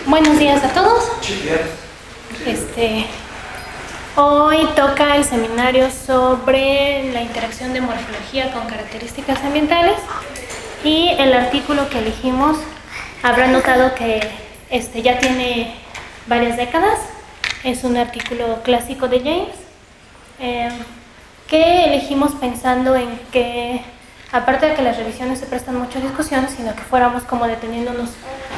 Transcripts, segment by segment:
Buenos días a todos. Hoy toca el seminario sobre la interacción de morfología con características ambientales y el artículo que elegimos habrán notado que ya tiene varias décadas. Es un artículo clásico de James que elegimos pensando en que, aparte de que las revisiones se prestan mucho a discusión, sino que fuéramos como deteniéndonos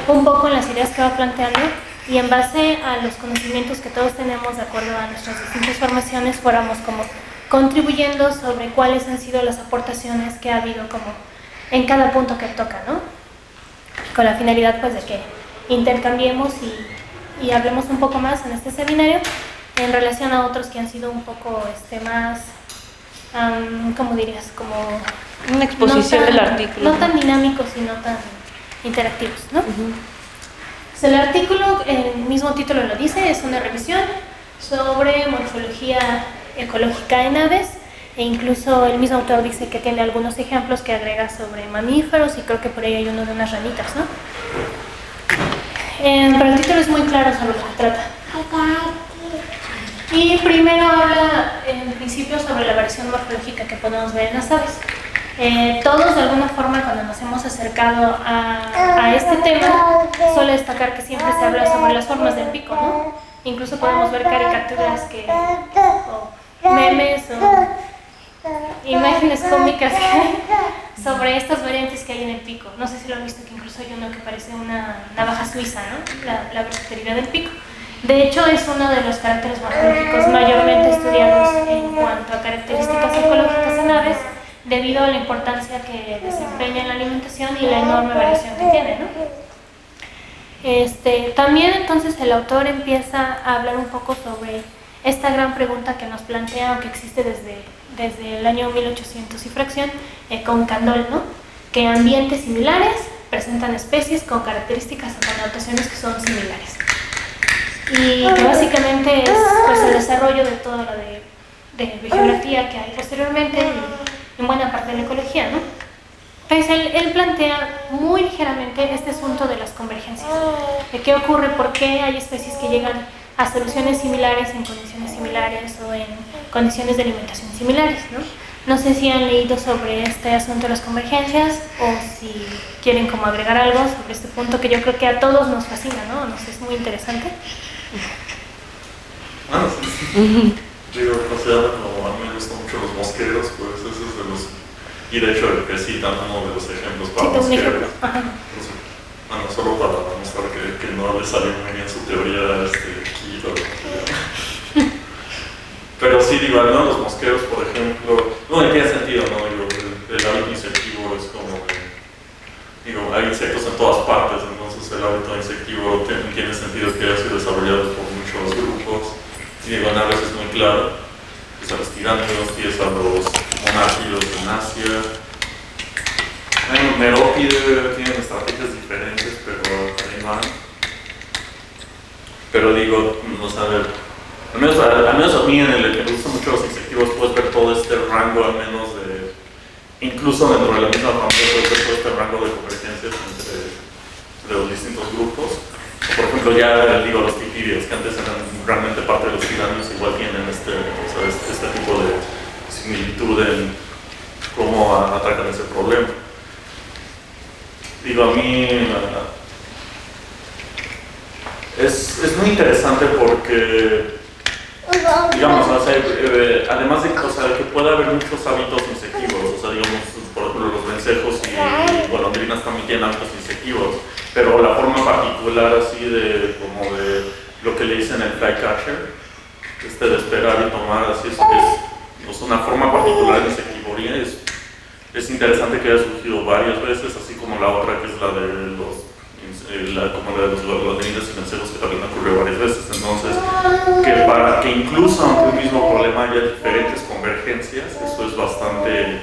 un poco en las ideas que va planteando y en base a los conocimientos que todos tenemos de acuerdo a nuestras distintas formaciones, fuéramos como contribuyendo sobre cuáles han sido las aportaciones que ha habido como en cada punto que toca, ¿no? Con la finalidad pues de que intercambiemos y hablemos un poco más en este seminario en relación a otros que han sido un poco más, ¿cómo dirías? Como una exposición no tan, del artículo. No tan dinámicos y no tan interactivos, ¿no? Pues el artículo, el mismo título lo dice, es una revisión sobre morfología ecológica en aves, e incluso el mismo autor dice que tiene algunos ejemplos que agrega sobre mamíferos y creo que por ahí hay uno de unas ranitas, ¿no? Pero el título es muy claro sobre lo que trata. Y primero habla en principio sobre la variación morfológica que podemos ver en las aves. Todos de alguna forma cuando nos hemos acercado a este tema suele destacar que siempre se habla sobre las formas del pico, ¿no? Incluso podemos ver caricaturas o memes o imágenes cómicas que hay sobre estas variantes que hay en el pico. No sé si lo han visto, que incluso hay uno que parece una navaja suiza, ¿no? La versatilidad del pico. De hecho, es uno de los caracteres morfológicos mayormente estudiados en cuanto a características ecológicas en aves, debido a la importancia que desempeña en la alimentación y la enorme variación que tiene, ¿no? También entonces el autor empieza a hablar un poco sobre esta gran pregunta que nos plantea, o que existe desde el año 1800 y fracción, con Candolle, ¿no? Que ambientes similares presentan especies con características o connotaciones que son similares. Y que básicamente es pues, el desarrollo de toda la de biogeografía que hay posteriormente y en buena parte de la ecología, ¿no? Pues él plantea muy ligeramente este asunto de las convergencias. ¿Qué ocurre? ¿Por qué hay especies que llegan a soluciones similares en condiciones similares o en condiciones de alimentación similares, ¿no? No sé si han leído sobre este asunto de las convergencias o si quieren como agregar algo sobre este punto que yo creo que a todos nos fascina, ¿no? Nos es muy interesante. Bueno, sí. Digo, no sé, como a mí me gustan mucho los mosqueros, pues ese es de los... Y de hecho, que sí, dan uno de los ejemplos para mosqueros. Bueno, solo para demostrar que no le salió muy bien su teoría Kilo. Pero sí, digo, ¿no? Los mosqueros, por ejemplo, no tiene sentido, ¿no? Digo, el hábito insectivo es como... Digo, hay insectos en todas partes, entonces el hábito insectivo tiene sentido que haya sido desarrollado por muchos grupos. Y digo, en aves es muy claro, es a los tiránidos y es a los monárquicos en Asia. Bueno, Merópide tienen estrategias diferentes, pero ahí van. Pero digo, no sé, al menos a mí en el que me gustan mucho los insectivos puedes ver todo este rango, al menos de... Incluso dentro de la misma familia puedes ver todo este rango de convergencias entre los distintos grupos. Por ejemplo, ya digo, los titídeos, que antes eran realmente parte de los tiranios, igual tienen este tipo de similitud en cómo atacan ese problema. Digo, a mí es muy interesante porque, digamos, o sea, además de que puede haber muchos hábitos insectivos, o sea, digamos, por ejemplo, los vencejos y golondrinas también tienen hábitos insectivos, pero la forma particular así de lo que le dicen el flycatcher, de esperar y tomar, así es una forma particular de insectivoría. Es interesante que haya surgido varias veces, así como la otra que es la de los golondrinas y vencejos, que también ocurrió varias veces. Entonces, para que incluso aunque un mismo problema haya diferentes convergencias, eso es bastante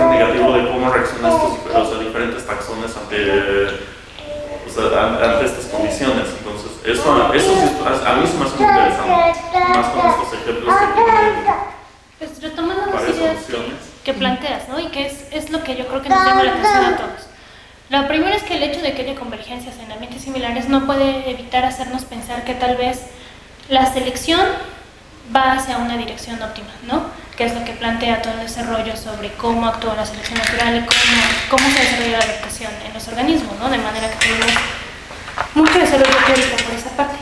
negativo de cómo reaccionan estos diferentes taxones ante estas condiciones. Entonces, eso a mí se me hace muy interesante, más con estos ejemplos que tienen. Pues retomando las ideas que planteas, ¿no? Y que es lo que yo creo que nos llama la atención a todos. Lo primero es que el hecho de que haya convergencias en ambientes similares no puede evitar hacernos pensar que tal vez la selección va hacia una dirección óptima, ¿no? Que es lo que plantea todo el desarrollo sobre cómo actúa la selección natural y cómo se desarrolla la adaptación en los organismos, ¿no? De manera que tenemos mucho desarrollo teórico por esa parte.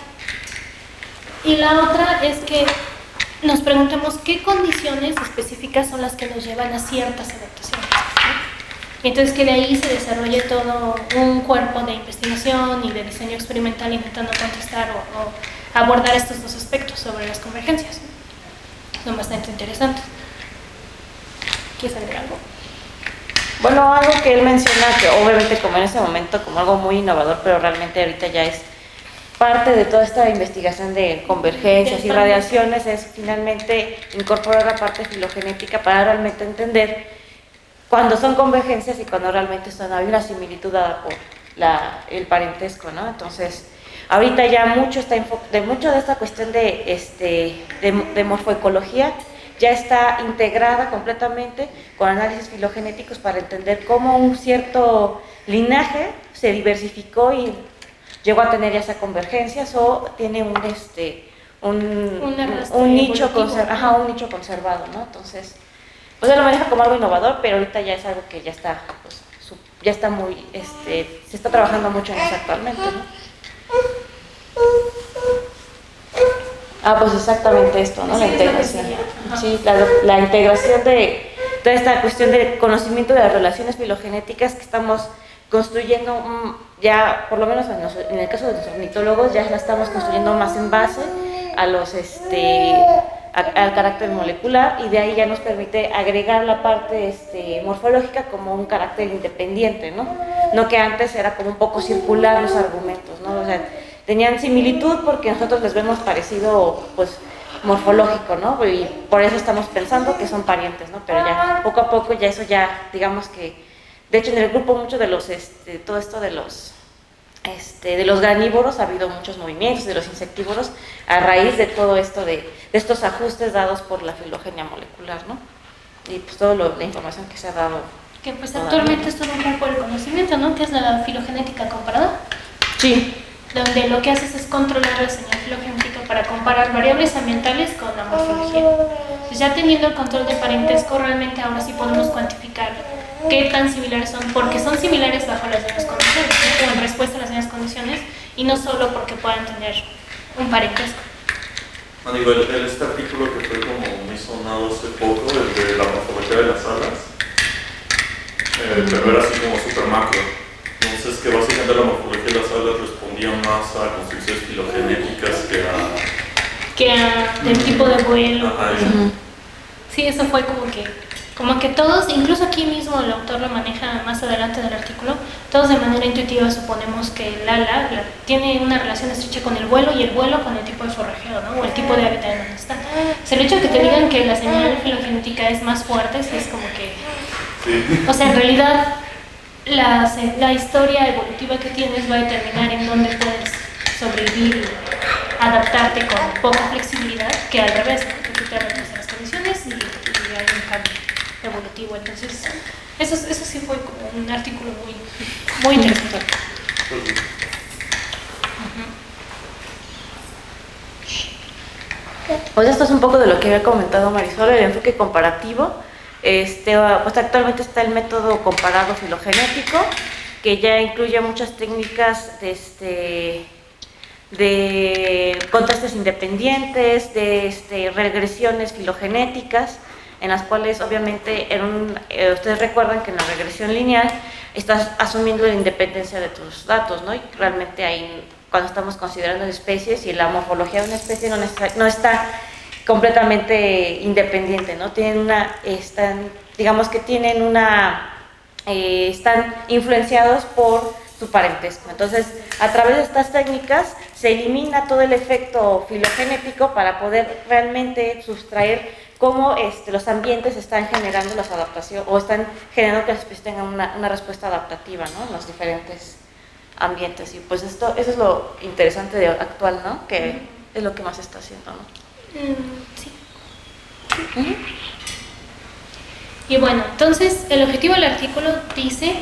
Y la otra es que nos preguntemos qué condiciones específicas son las que nos llevan a ciertas adaptaciones, ¿no? Y entonces que de ahí se desarrolle todo un cuerpo de investigación y de diseño experimental intentando contestar o abordar estos dos aspectos sobre las convergencias. Son bastante interesantes. ¿Quieres agregar algo? Bueno, algo que él menciona, que obviamente como en ese momento como algo muy innovador, pero realmente ahorita ya es parte de toda esta investigación de convergencias y radiaciones, es finalmente incorporar la parte filogenética para realmente entender cuando son convergencias y cuando realmente hay una similitud dada por el parentesco, ¿no? Entonces, ahorita ya mucho de esta cuestión de morfoecología ya está integrada completamente con análisis filogenéticos para entender cómo un cierto linaje se diversificó y llegó a tener ya sea convergencias o tiene un nicho conservado, ¿no? Entonces, pues él lo maneja como algo innovador, pero ahorita ya es algo que ya está, pues, ya está muy, se está trabajando mucho en eso actualmente, ¿no? Pues exactamente esto, ¿no? Sí, La integración. Sí, la integración de toda esta cuestión de conocimiento de las relaciones filogenéticas que estamos construyendo ya, por lo menos en el caso de los ornitólogos, ya la estamos construyendo más en base a los al carácter molecular, y de ahí ya nos permite agregar la parte morfológica como un carácter independiente, ¿no? No que antes era como un poco circular los argumentos, ¿no? O sea, tenían similitud porque nosotros les vemos parecido, pues, morfológico, ¿no? Y por eso estamos pensando que son parientes, ¿no? Pero ya poco a poco ya eso ya, digamos que, de hecho en el grupo mucho de los, todo esto de los granívoros ha habido muchos movimientos, de los insectívoros, a raíz de todo esto de estos ajustes dados por la filogenia molecular, ¿no? Y pues toda la información que se ha dado. Que pues actualmente es todo un campo del conocimiento, ¿no? Que es la filogenética comparada. Sí. Donde lo que haces es controlar la señal filogenética para comparar variables ambientales con la morfología. Pues ya teniendo el control de parentesco, realmente ahora sí podemos cuantificar qué tan similares son, porque son similares bajo las mismas condiciones, ¿no? O en respuesta a las mismas condiciones, y no solo porque puedan tener un parentesco. Digo, este artículo que fue como muy sonado hace poco, el de la morfología de las alas, pero era así como super macro. Entonces, que básicamente la morfología de las alas respondía más a construcciones filogenéticas que a del tipo de vuelo. Ajá, sí, eso fue como que todos, incluso aquí mismo el autor lo maneja más adelante del artículo, todos de manera intuitiva suponemos que el ala tiene una relación estrecha con el vuelo y el vuelo con el tipo de forrajeo, ¿no? O el tipo de hábitat en donde está. O sea, el hecho de que te digan que la señal filogenética es más fuerte, sí es como que... Sí. O sea, en realidad la historia evolutiva que tienes va a determinar en dónde puedes sobrevivir y adaptarte con poca flexibilidad, que al revés, ¿no? Que tú te adaptas a las condiciones y hay un cambio evolutivo. Entonces, eso sí fue como un artículo muy interesante. Pues esto es un poco de lo que había comentado Marisol, el enfoque comparativo. Pues actualmente está el método comparado filogenético, que ya incluye muchas técnicas de contrastes independientes, de regresiones filogenéticas, en las cuales obviamente ustedes recuerdan que en la regresión lineal estás asumiendo la independencia de tus datos, ¿no? Y realmente ahí, cuando estamos considerando especies y la morfología de una especie no está completamente independiente, ¿no? Están influenciados por su parentesco. Entonces, a través de estas técnicas se elimina todo el efecto filogenético para poder realmente sustraer cómo los ambientes están generando las adaptaciones o están generando que las especies tengan una respuesta adaptativa, ¿no? En los diferentes ambientes. Y pues eso es lo interesante de actual, ¿no? Que es lo que más se está haciendo, ¿no? Sí. Y bueno, entonces el objetivo del artículo dice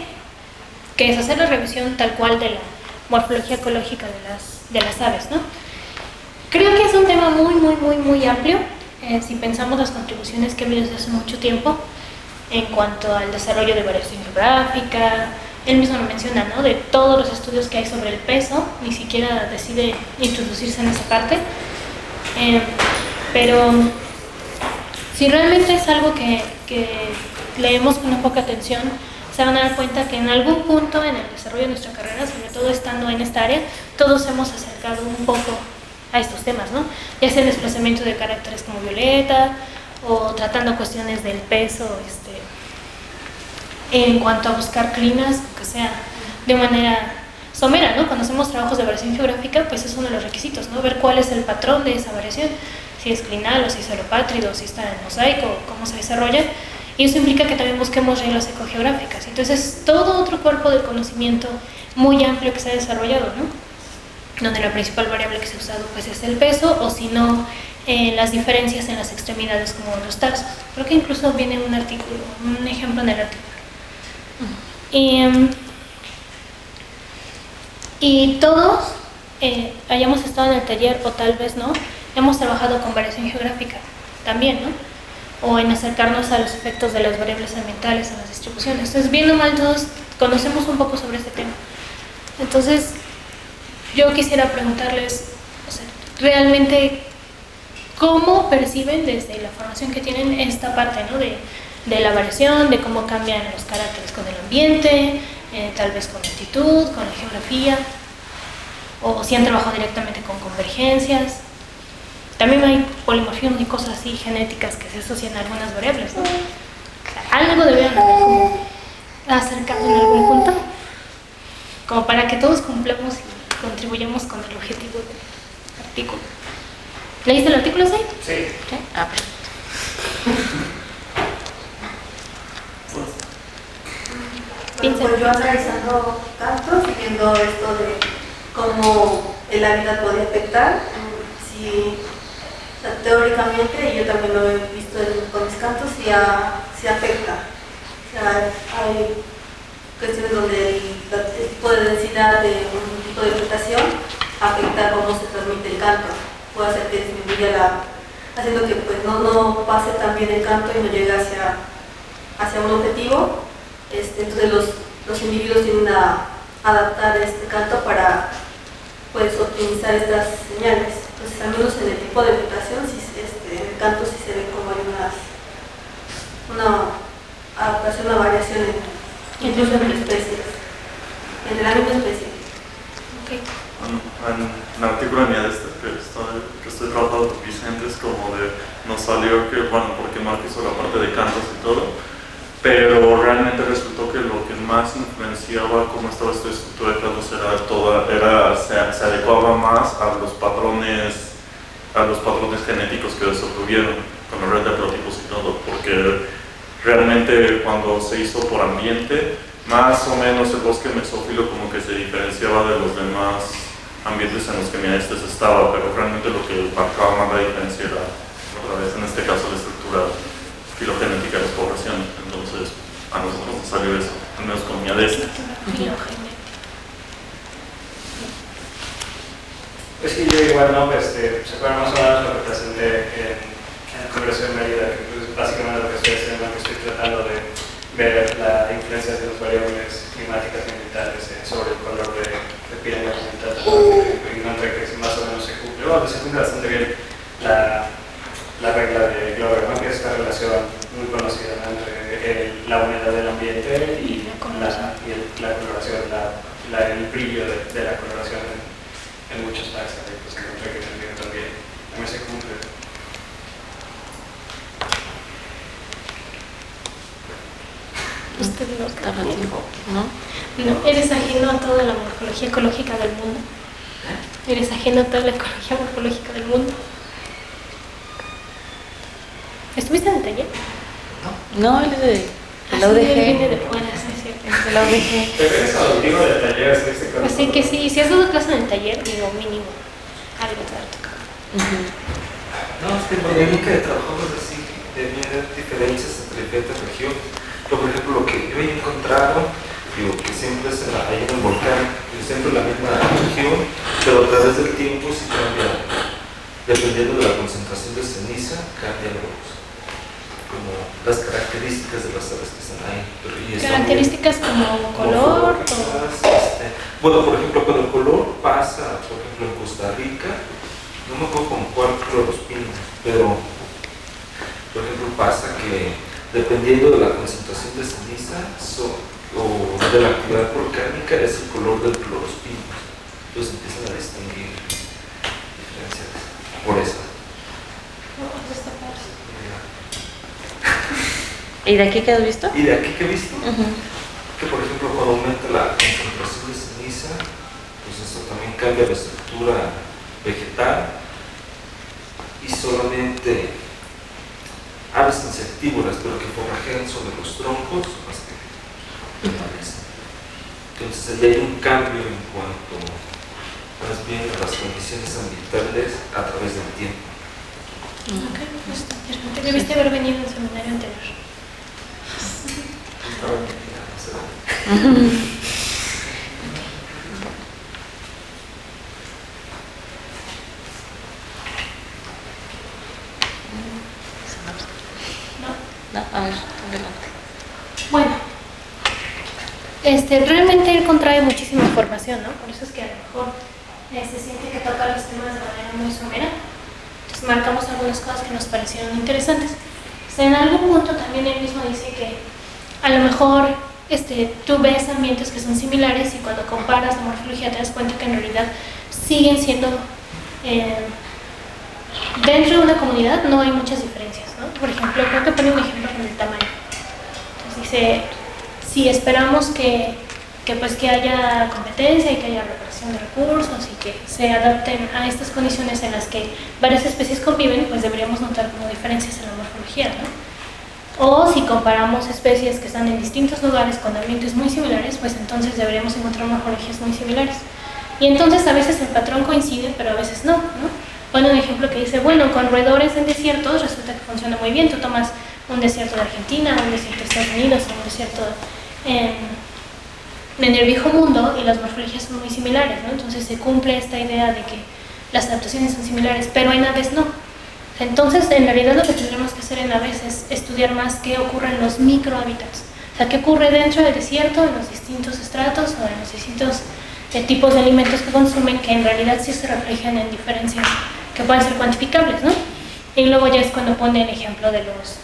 que es hacer la revisión tal cual de la morfología ecológica de las aves, ¿no? Creo que es un tema muy amplio, si pensamos las contribuciones que ha habido desde hace mucho tiempo en cuanto al desarrollo de variación geográfica. Él mismo lo menciona, ¿no? De todos los estudios que hay sobre el peso, ni siquiera decide introducirse en esa parte. Pero si realmente es algo que leemos con una poca atención, se van a dar cuenta que en algún punto en el desarrollo de nuestra carrera, sobre todo estando en esta área, todos hemos acercado un poco a estos temas, ¿no? Ya sea el desplazamiento de caracteres como violeta, o tratando cuestiones del peso, en cuanto a buscar climas, que sea de manera somera, ¿no? Cuando hacemos trabajos de variación geográfica, pues es uno de los requisitos, ¿no? Ver cuál es el patrón de esa variación, si es clinal o si es alopátrido, si está en mosaico, cómo se desarrolla, y eso implica que también busquemos reglas ecogeográficas. Entonces es todo otro cuerpo de conocimiento muy amplio que se ha desarrollado, ¿no? Donde la principal variable que se ha usado pues es el peso, o si no, las diferencias en las extremidades como los tarsos. Creo que incluso viene un artículo, un ejemplo en el artículo. Y todos hayamos estado en el taller, o tal vez no, hemos trabajado con variación geográfica también, ¿no? O en acercarnos a los efectos de las variables ambientales en las distribuciones. Entonces, bien o mal, todos conocemos un poco sobre este tema. Entonces, yo quisiera preguntarles, o sea, realmente, ¿cómo perciben desde la formación que tienen esta parte, ¿no? de la variación, de cómo cambian los caracteres con el ambiente, tal vez con la altitud, con la geografía, o si han trabajado directamente con convergencias? También hay polimorfismos y cosas así genéticas que se asocian a algunas variables, ¿no? O sea, algo debieron haber como acercado en algún punto, como para que todos cumplamos y contribuyamos con el objetivo del artículo. ¿Leíste el artículo, Zay? Sí. ¿Sí? Ah, perfecto. Bueno, pues yo analizando cantos y viendo esto de cómo el hábitat podía afectar, si, o sea, teóricamente, y yo también lo he visto con mis cantos, sí afecta. O sea, hay cuestiones donde el tipo de densidad de un tipo de vegetación afecta cómo se transmite el canto. Puede hacer que disminuya haciendo que pues, no pase tan bien el canto y no llegue hacia un objetivo. Entonces los individuos tienden a adaptar este canto para pues, optimizar estas señales. Entonces, al menos en el tipo de vegetación, en el canto sí se ve como hay una adaptación, una variación incluso entre especies, entre la misma especie. Okay. En el artículo de que estoy trabajando con Vicente, es como nos salió que, bueno, porque Marco hizo la parte de cantos y todo, pero realmente resultó que lo que más influenciaba cómo estaba esta estructura de cantos se adecuaba más a los patrones genéticos que se obtuvieron con la red de prototipos y todo, porque realmente cuando se hizo por ambiente, más o menos el bosque mesófilo como que se diferenciaba de los demás ambientes en los que Miaestes estaba, pero realmente lo que marcaba más la diferencia era, otra vez en este caso, la estructura filogenética de las poblaciones. Entonces, a nosotros nos salió eso, al menos con Miaestes. Pues sí, yo igual, ¿no? Se acuerdan más o menos lo que presenté en el Congreso de Mérida, que pues, básicamente lo que estoy haciendo, que estoy tratando de ver la influencia de las variables climáticas y ambientales sobre el color de Pirineo Occidental, y encontré que más o menos se cumple, se cumple bastante bien la regla de Glover, ¿no? Que es esta relación muy conocida, ¿no? Entre la humedad del ambiente y la coloración, el brillo de la coloración en muchos taxas, pues encontré que también se cumple. Usted no está tiempo, ¿no? No, eres ajeno a toda la morfología ecológica del mundo. Eres ajeno a toda la ecología morfológica del mundo. ¿Estuviste en el taller? No, él es de la Él UDG. viene de fuera, sí, es cierto. De la UDG. ¿Te ves auditivo del taller? Así que sí, si has dado clase en el taller, digo mínimo, algo te va a tocar. No, es que en la dinámica de trabajos así, de ver diferencias entre diferentes regiones. Por ejemplo, lo que yo he encontrado digo, que siempre es ahí en el volcán, siempre la misma región, pero a través del tiempo sí cambia, dependiendo de la concentración de ceniza, cambia como las características de las sales que están ahí. Características como color. Bueno, por ejemplo, cuando el color pasa, por ejemplo, en Costa Rica, no me acuerdo con cuál clorospina, pero por ejemplo pasa que dependiendo de la concentración de ceniza o de la actividad volcánica es el color del clorospino. Entonces empiezan a distinguir diferencias por eso. ¿Y de aquí qué has visto? ¿Y de aquí qué he visto? Que por ejemplo cuando aumenta la concentración de ceniza, pues eso también cambia la estructura vegetal y solamente aves insectívoras, pero que forrajean sobre los troncos, más que permanecen. Entonces ahí hay un cambio en cuanto más bien a las condiciones ambientales a través del tiempo. Ok, pues está interesante. Debiste haber venido en el seminario anterior. No, a ver, adelante. Bueno, realmente él contrae muchísima información, ¿no? Por eso es que a lo mejor se siente que toca los temas de manera muy somera. Entonces marcamos algunas cosas que nos parecieron interesantes. En algún punto también él mismo dice que a lo mejor tú ves ambientes que son similares y cuando comparas la morfología te das cuenta que en realidad siguen siendo, dentro de una comunidad no hay muchas diferencias, ¿no? Por ejemplo, creo que pone un ejemplo con el tamaño. Entonces dice, si esperamos que haya competencia y que haya reparación de recursos y que se adapten a estas condiciones en las que varias especies conviven, pues deberíamos notar como diferencias en la morfología, ¿no? O si comparamos especies que están en distintos lugares con ambientes muy similares, pues entonces deberíamos encontrar morfologías muy similares. Y entonces a veces el patrón coincide, pero a veces no, ¿no? Pone un ejemplo que dice, bueno, con roedores en desiertos resulta que funciona muy bien. Tú tomas un desierto de Argentina, un desierto de Estados Unidos, un desierto en el viejo mundo y las morfologías son muy similares, ¿no? Entonces se cumple esta idea de que las adaptaciones son similares, pero en aves no. Entonces, en realidad lo que tendremos que hacer en aves es estudiar más qué ocurre en los microhábitats. O sea, qué ocurre dentro del desierto, en los distintos estratos o en los distintos tipos de alimentos que consumen, que en realidad sí se reflejan en diferencias que pueden ser cuantificables, ¿no? Y luego ya es cuando pone el ejemplo de los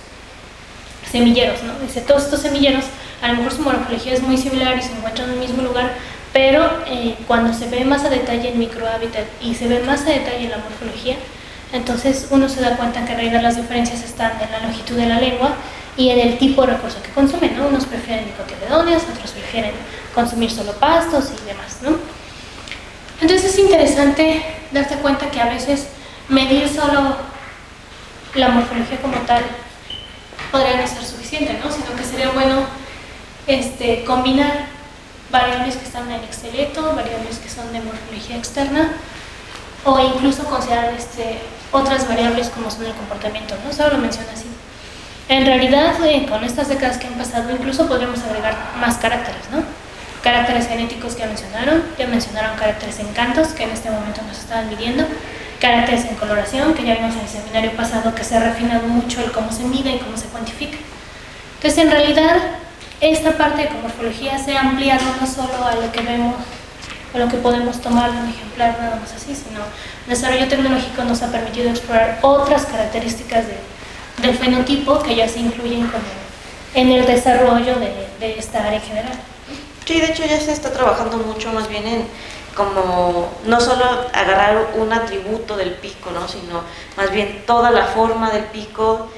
semilleros, ¿no? Dice, todos estos semilleros, a lo mejor su morfología es muy similar y se encuentran en el mismo lugar, pero cuando se ve más a detalle el microhábitat y se ve más a detalle la morfología, entonces uno se da cuenta que en realidad las diferencias están en la longitud de la lengua y en el tipo de recurso que consumen, ¿no? Unos prefieren dicotiledóneas, otros prefieren consumir solo pastos y demás, ¿no? Entonces es interesante darse cuenta que a veces medir solo la morfología como tal podría no ser suficiente, ¿no? Sino que sería bueno combinar variables que están en el esqueleto, variables que son de morfología externa, o incluso considerar otras variables como son el comportamiento, ¿no? Solo lo menciona así. En realidad, con estas décadas que han pasado, incluso podríamos agregar más caracteres, ¿no? Caracteres genéticos que ya mencionaron caracteres en cantos, que en este momento nos estaban midiendo, caracteres en coloración, que ya vimos en el seminario pasado que se ha refinado mucho el cómo se mide y cómo se cuantifica. Entonces, en realidad, esta parte de comorfología se ha ampliado no solo a lo que vemos o lo que podemos tomar de un ejemplar nada más así, sino el desarrollo tecnológico nos ha permitido explorar otras características del fenotipo que ya se incluyen como en el desarrollo de esta área en general. Sí, de hecho ya se está trabajando mucho más bien en como no solo agarrar un atributo del pico, ¿no? Sino más bien toda la forma del pico.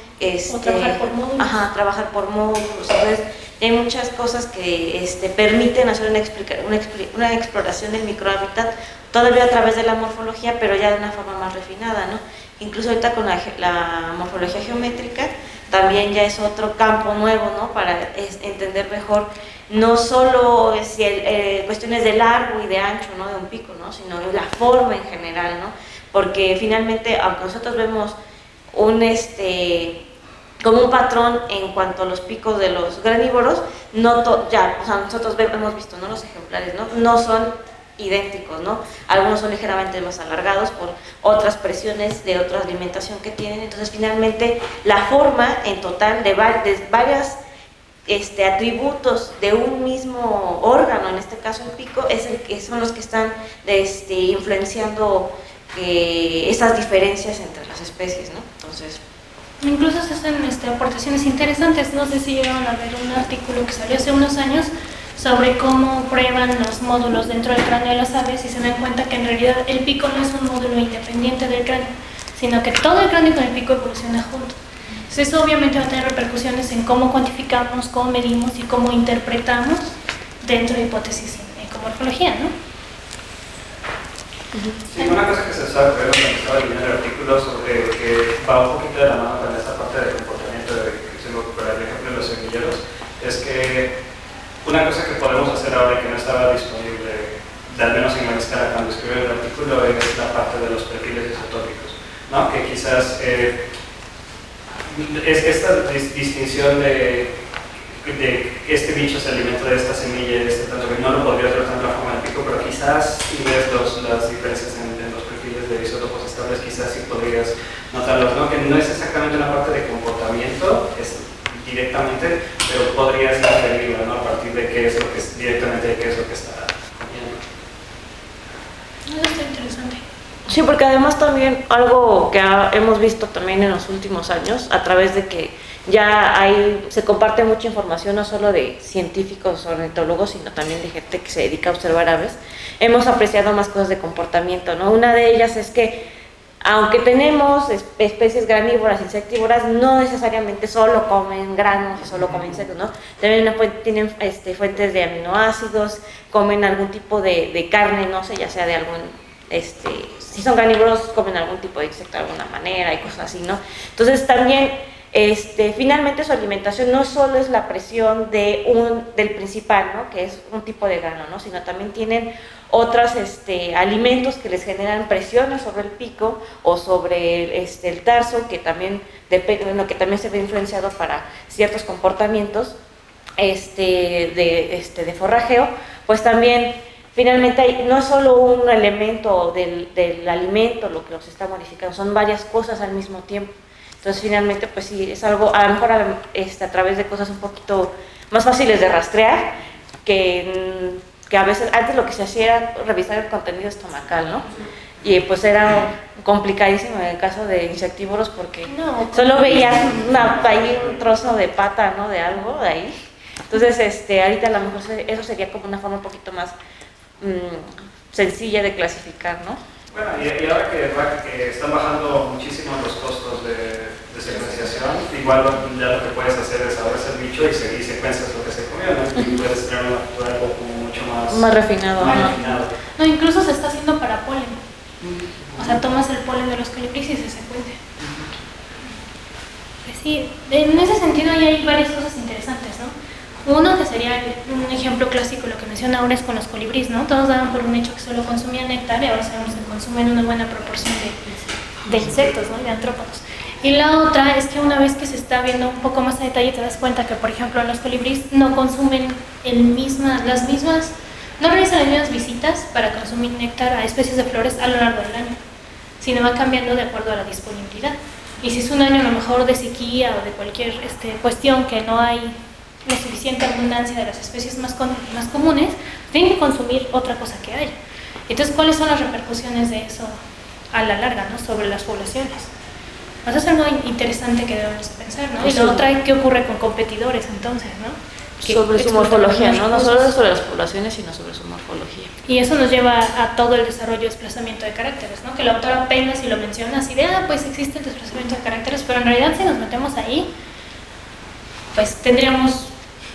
O trabajar por módulos. Ajá, trabajar por módulos. Entonces, hay muchas cosas que permiten hacer una exploración del microhábitat, todavía a través de la morfología, pero ya de una forma más refinada, ¿no? Incluso ahorita con la morfología geométrica también ya es otro campo nuevo, ¿no? Para entender mejor no solo cuestiones de largo y de ancho, ¿no? De un pico, ¿no? Sino la forma en general, ¿no? Porque finalmente, aunque nosotros vemos como un patrón en cuanto a los picos de los granívoros. Nosotros hemos visto, ¿no?, los ejemplares, no son idénticos, ¿no? Algunos son ligeramente más alargados por otras presiones de otra alimentación que tienen. Entonces, finalmente, la forma en total de varias atributos de un mismo órgano, en este caso el pico, son los que están influenciando esas diferencias entre las especies, ¿no? Entonces, incluso se hacen aportaciones interesantes. No sé si llegaron a ver un artículo que salió hace unos años sobre cómo prueban los módulos dentro del cráneo de las aves y se dan cuenta que en realidad el pico no es un módulo independiente del cráneo, sino que todo el cráneo con el pico evoluciona junto. Entonces eso obviamente va a tener repercusiones en cómo cuantificamos, cómo medimos y cómo interpretamos dentro de hipótesis ecomorfología, ¿no? Sí, una cosa que se sabe cuando estaba leyendo el artículo sobre que va un poquito de la mano con esa parte del comportamiento que se me ocurre, por ejemplo, en los semilleros, es que una cosa que podemos hacer ahora y que no estaba disponible, al menos en la escala cuando escribí el artículo, es la parte de los perfiles isotópicos, ¿no? Que quizás es esta distinción de este bicho se alimenta de esta semilla, de este tanto, que no lo podría tratar de la forma del pico, pero quizás si ves las diferencias en los perfiles de isótopos estables, quizás sí podrías notarlos, ¿no? Que no es exactamente una parte de comportamiento, directamente, pero podrías inferirlo, ¿no? A partir de qué es lo que directamente de qué es lo que está comiendo. Eso está interesante. sí, porque además también algo que hemos visto también en los últimos años, a través de que ya se comparte mucha información, no solo de científicos o ornitólogos, sino también de gente que se dedica a observar aves, hemos apreciado más cosas de comportamiento, ¿no? Una de ellas es que aunque tenemos especies granívoras, insectívoras, no necesariamente solo comen granos o solo comen insectos, ¿no? También tienen fuentes de aminoácidos, comen algún tipo de carne, no sé, ya sea de algún, si son granívoros, comen algún tipo de insecto de alguna manera y cosas así, ¿no? Entonces también, finalmente su alimentación no solo es la presión del principal, ¿no?, que es un tipo de grano, ¿no?, sino también tienen otros alimentos que les generan presiones sobre el pico o sobre el tarso, que también, que también se ve influenciado para ciertos comportamientos de forrajeo. Pues también finalmente no es solo un elemento del alimento lo que los está modificando, son varias cosas al mismo tiempo. Entonces finalmente pues sí, es algo a lo mejor a través de cosas un poquito más fáciles de rastrear, que a veces antes lo que se hacía era revisar el contenido estomacal, ¿no? Y pues era complicadísimo en el caso de insectívoros porque solo veías ahí un trozo de pata, ¿no?, de algo de ahí. Entonces ahorita a lo mejor eso sería como una forma un poquito más sencilla de clasificar, ¿no? Bueno, y ahora que están bajando muchísimo los costos de secuenciación, igual ya lo que puedes hacer es ahora el bicho y secuencias lo que se comió, ¿no? Y puedes tener algo como mucho más refinado. No, incluso se está haciendo para polen. O sea, tomas el polen de los colibríes y se secuencia. Pues sí, en ese sentido hay varias cosas interesantes, ¿no? Uno que sería un ejemplo clásico, lo que menciona ahora es con los colibríes, ¿no? Todos daban por un hecho que solo consumían néctar y ahora sabemos que consumen una buena proporción de insectos, ¿no?, de artrópodos. Y la otra es que una vez que se está viendo un poco más a detalle te das cuenta que, por ejemplo, los colibríes no consumen no realizan las mismas visitas para consumir néctar a especies de flores a lo largo del año, sino va cambiando de acuerdo a la disponibilidad. Y si es un año a lo mejor de sequía o de cualquier cuestión que no hay la suficiente abundancia de las especies más comunes, tienen que consumir otra cosa que haya. Entonces, ¿cuáles son las repercusiones de eso a la larga, ¿no?, sobre las poblaciones? Eso es algo interesante que debemos pensar, ¿no? Y la otra, ¿qué ocurre con competidores entonces, ¿no? Sobre su morfología, ¿no? No solo sobre las poblaciones, sino sobre su morfología. Y eso nos lleva a todo el desarrollo y desplazamiento de caracteres, ¿no? Que la autora apenas si lo menciona así de, pues existe el desplazamiento de caracteres, pero en realidad si nos metemos ahí, pues tendríamos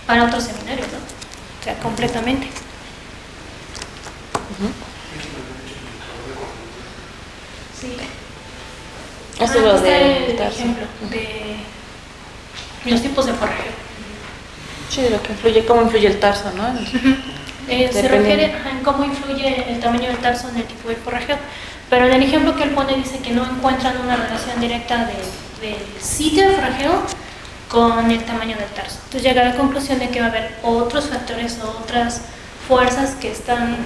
para otro seminario, ¿no? O sea, completamente. Sí. Eso es está el ejemplo de los tipos de forrajeo. Sí, de lo que influye, cómo influye el tarso, ¿no? Se refiere a cómo influye el tamaño del tarso en el tipo de forrajeo. Pero en el ejemplo que él pone dice que no encuentran una relación directa del sitio de forrajeo con el tamaño del tarso. Entonces llega a la conclusión de que va a haber otros factores o otras fuerzas que están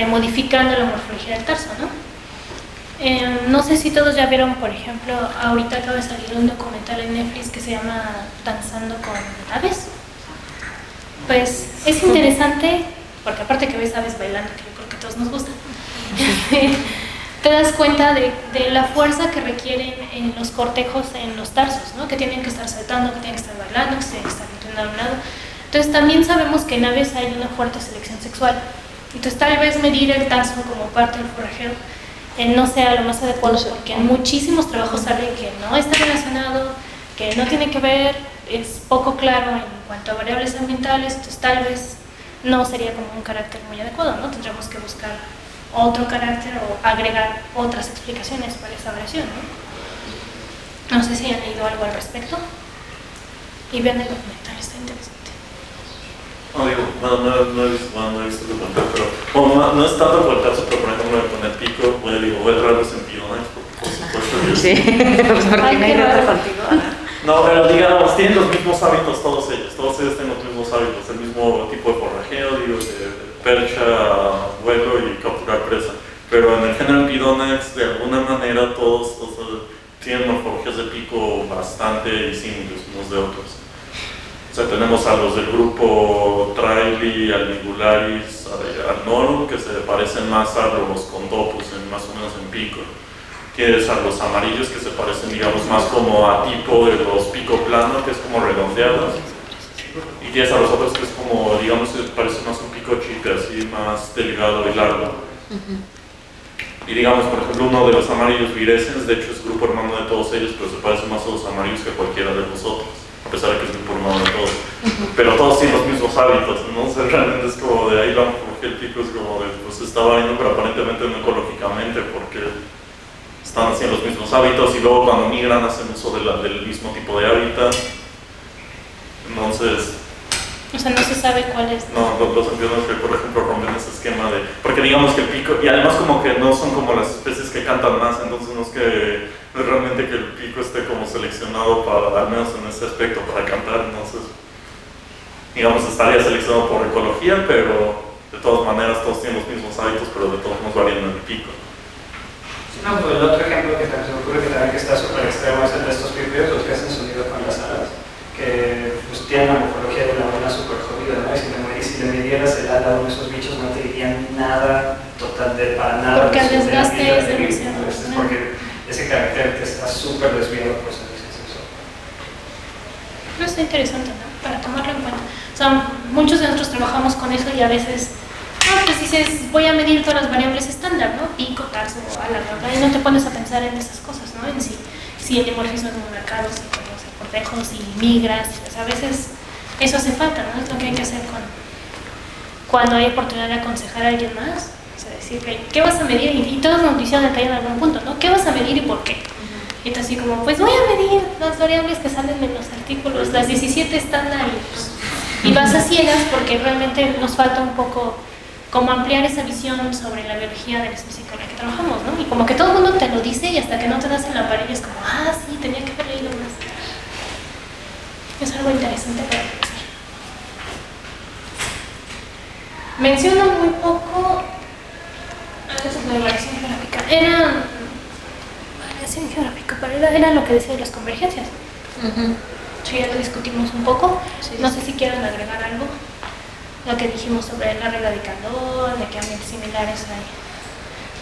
modificando la morfología del tarso, ¿no? No sé si todos ya vieron, por ejemplo, ahorita acaba de salir un documental en Netflix que se llama Danzando con aves. Pues es interesante, porque aparte que ves aves bailando, que yo creo que a todos nos gusta, te das cuenta de la fuerza que requieren en los cortejos, en los tarsos, ¿no? Que tienen que estar saltando, que tienen que estar bailando, que tienen que estar inclinando a un lado. Entonces también sabemos que en aves hay una fuerte selección sexual. Entonces tal vez medir el tarso como parte del forrajeo no sea lo más adecuado, porque en muchísimos trabajos sale que no está relacionado, que no tiene que ver, es poco claro en cuanto a variables ambientales, entonces tal vez no sería como un carácter muy adecuado, ¿no? Tendremos que buscar otro carácter o agregar otras explicaciones para esa variación, ¿no? No sé si han leído algo al respecto y vean el documental, está interesante. No, digo, no he visto el documental, pero bueno, no es tanto por el caso, pero por ejemplo con el pico, pues digo, voy a traer los sentidos, ¿no? Por supuesto. Sí, pues porque no hay otro contigo. No, pero digamos, tienen los mismos hábitos todos ellos tienen los mismos hábitos, el mismo tipo de forrajeo, digo, de percha, vuelo y capturar presa. Pero en el género Empidonax, de alguna manera, todos tienen morfologías de pico bastante distintos unos de otros. O sea, tenemos a los del grupo Trilli, Alnigularis, Arnorum, que se parecen más a los Condopus, más o menos en pico. Tienes a los amarillos, que se parecen, digamos, más como a tipo de los pico plano, que es como redondeado. Y tienes a los otros que es como, digamos, parece más un pico chipe, así más delgado y largo. Y digamos, por ejemplo, uno de los amarillos virescens, de hecho es grupo hermano de todos ellos, pero se parece más a los amarillos que a cualquiera de los otros, a pesar de que es grupo hermano de todos. Pero todos tienen los mismos hábitos, ¿no? O sea, realmente es como de ahí la morfología del pico, es como de, pues está variando, pero aparentemente no ecológicamente, porque están haciendo los mismos hábitos y luego cuando migran hacen uso del mismo tipo de hábitat. Entonces, o sea, no se sabe cuál es. No, los empiezan que, por ejemplo, rompen ese esquema de... Porque digamos que el pico, y además como que no son como las especies que cantan más, entonces no es realmente que el pico esté como seleccionado para, al menos en ese aspecto, para cantar, entonces, digamos, estaría seleccionado por ecología, pero de todas maneras todos tienen los mismos hábitos, pero de todos modos varían en el pico. No, pues el otro ejemplo que también se me ocurre que también que está súper extremo es el de estos pipios, los que hacen sonido con las alas, que pues tienen la morfología de la una súper jodida, ¿no? Y si le midieras el ala a uno de esos bichos no te dirían nada, para nada. Porque el desgaste es demasiado. Es porque ese carácter que está súper desviado por selección sexual. Pero está interesante, ¿no? Para tomarlo en cuenta. O sea, muchos de nosotros trabajamos con eso y a veces, pues dices, voy a medir todas las variables estándar, ¿no? Pico, tarso, ala, y no te pones a pensar en esas cosas, ¿no? En si el dimorfismo es un mercado, si conoces cortejos y migras, pues a veces eso hace falta, ¿no? Es lo que hay que hacer cuando hay oportunidad de aconsejar a alguien más, o sea, decirle, ¿qué vas a medir? Y todos nos hicieron detalle en algún punto, ¿no? ¿Qué vas a medir y por qué? Y entonces así como, pues voy a medir las variables que salen en los artículos, las 17 estándar y vas a ciegas porque realmente nos falta un poco como ampliar esa visión sobre la biología de la especie con la que trabajamos, ¿no? Y como que todo el mundo te lo dice y hasta que no te das en la pared es como, sí, tenía que haber leído más. Es algo interesante para pensar. Menciono muy poco la variación geográfica. Variación geográfica, pero era lo que decía de las convergencias. Sí, ya lo discutimos un poco. Sí. No sé si quieren agregar algo. Lo que dijimos sobre la regla de Candón, de que ambientes similares hay.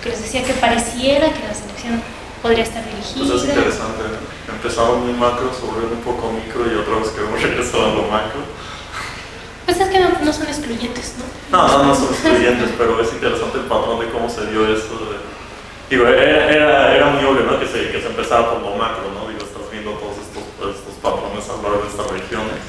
Que les decía que pareciera que la selección podría estar dirigida. Pues es interesante, empezamos muy macro, sobre un poco micro y otra vez que hemos regresado a lo macro. Pues es que no son excluyentes, ¿no? No son excluyentes, pero es interesante el patrón de cómo se dio esto. Digo, era muy obvio, ¿no? Que se empezaba por lo macro, ¿no? Digo, estás viendo todos estos patrones a lo largo de estas regiones.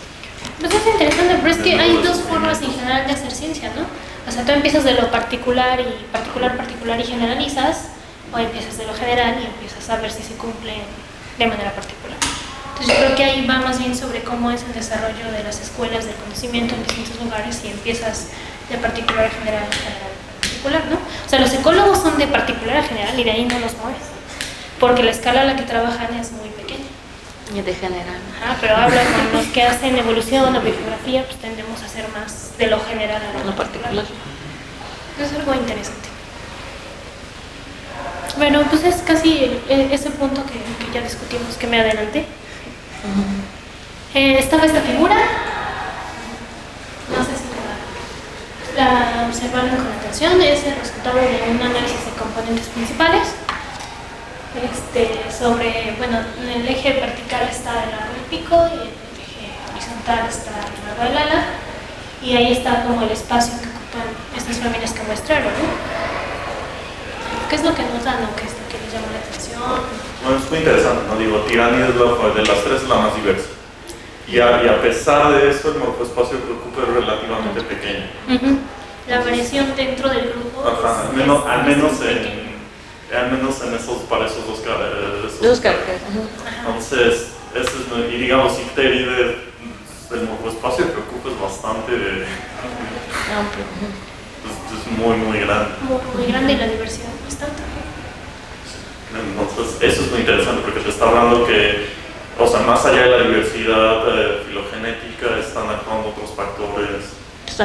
Pues es interesante, pero es que hay dos formas en general de hacer ciencia, ¿no? O sea, tú empiezas de lo particular y generalizas, o empiezas de lo general y empiezas a ver si se cumple de manera particular. Entonces yo creo que ahí va más bien sobre cómo es el desarrollo de las escuelas del conocimiento en distintos lugares y empiezas de particular a general, particular, ¿no? O sea, los ecólogos son de particular a general y de ahí no los mueves, porque la escala a la que trabajan es muy pequeña. Y de general. Ajá, pero habla con los que hacen evolución o biogeografía, pues tendemos a hacer más de lo general a lo particular. Es algo interesante. Bueno, pues es casi ese punto que ya discutimos, que me adelanté. Estaba esta figura, no sé si la observaron con atención, es el resultado de un análisis de componentes principales. Sobre, bueno, en el eje vertical está el largo del pico y en el eje horizontal está el largo del ala, y ahí está como el espacio que ocupan estas familias que muestraron, ¿no? ¿Qué es lo que notan o qué es lo que les llama la atención? Bueno, es muy interesante, ¿no? Digo, Tiránides de las tres es la más diversa. Y a pesar de eso, el morfoespacio que ocupa es relativamente pequeño. La variación dentro del grupo. Ajá, al menos en esos, para esos dos caracteres. Entonces, y digamos, Icterides, el morfoespacio que ocupa es bastante amplio. Es muy grande. Muy grande, y la diversidad es tanta. Entonces, eso es muy interesante porque te está hablando que, o sea, más allá de la diversidad filogenética, están actuando otros factores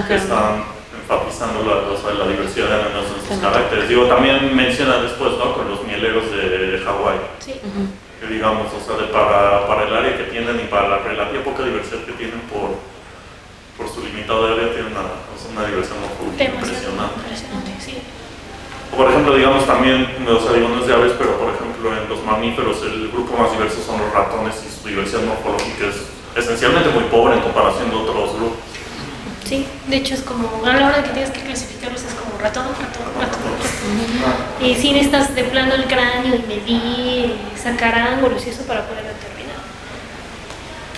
que están enfatizando la diversidad de nuestros caracteres. Digo, también menciona después, ¿no? Con los mieleros de Hawái. Sí. Que digamos, o sea, para el área que tienen y para la relativa poca diversidad que tienen por su limitada área, tienen una diversidad morfológica impresionante. Sí. O por ejemplo, digamos también, o sea, digo, no es de aves, pero por ejemplo en los mamíferos el grupo más diverso son los ratones y su diversidad morfológica es esencialmente muy pobre en comparación de otros grupos. Sí, de hecho es como, a la hora de que tienes que clasificarlos es como ratón. Y sí necesitas de plano el cráneo y medir y sacar ángulos y eso para poder determinar.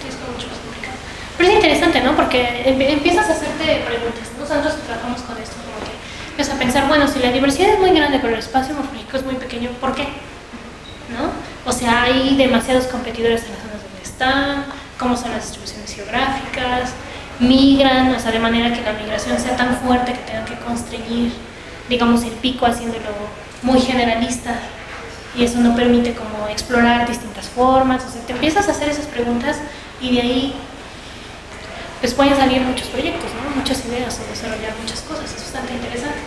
Es mucho más complicado. Pero es interesante, ¿no? Porque empiezas a hacerte preguntas. Nosotros trabajamos con esto, como que empiezas a pensar, bueno, si la diversidad es muy grande pero el espacio morfológico es muy pequeño, ¿por qué? ¿No? O sea, hay demasiados competidores en las zonas donde están, cómo son las distribuciones geográficas, migran, o sea, de manera que la migración sea tan fuerte que tengan que constreñir, digamos, el pico haciéndolo muy generalista, y eso no permite como explorar distintas formas. O sea, te empiezas a hacer esas preguntas y de ahí pues pueden salir muchos proyectos, ¿no? Muchas ideas o desarrollar muchas cosas. Es bastante interesante.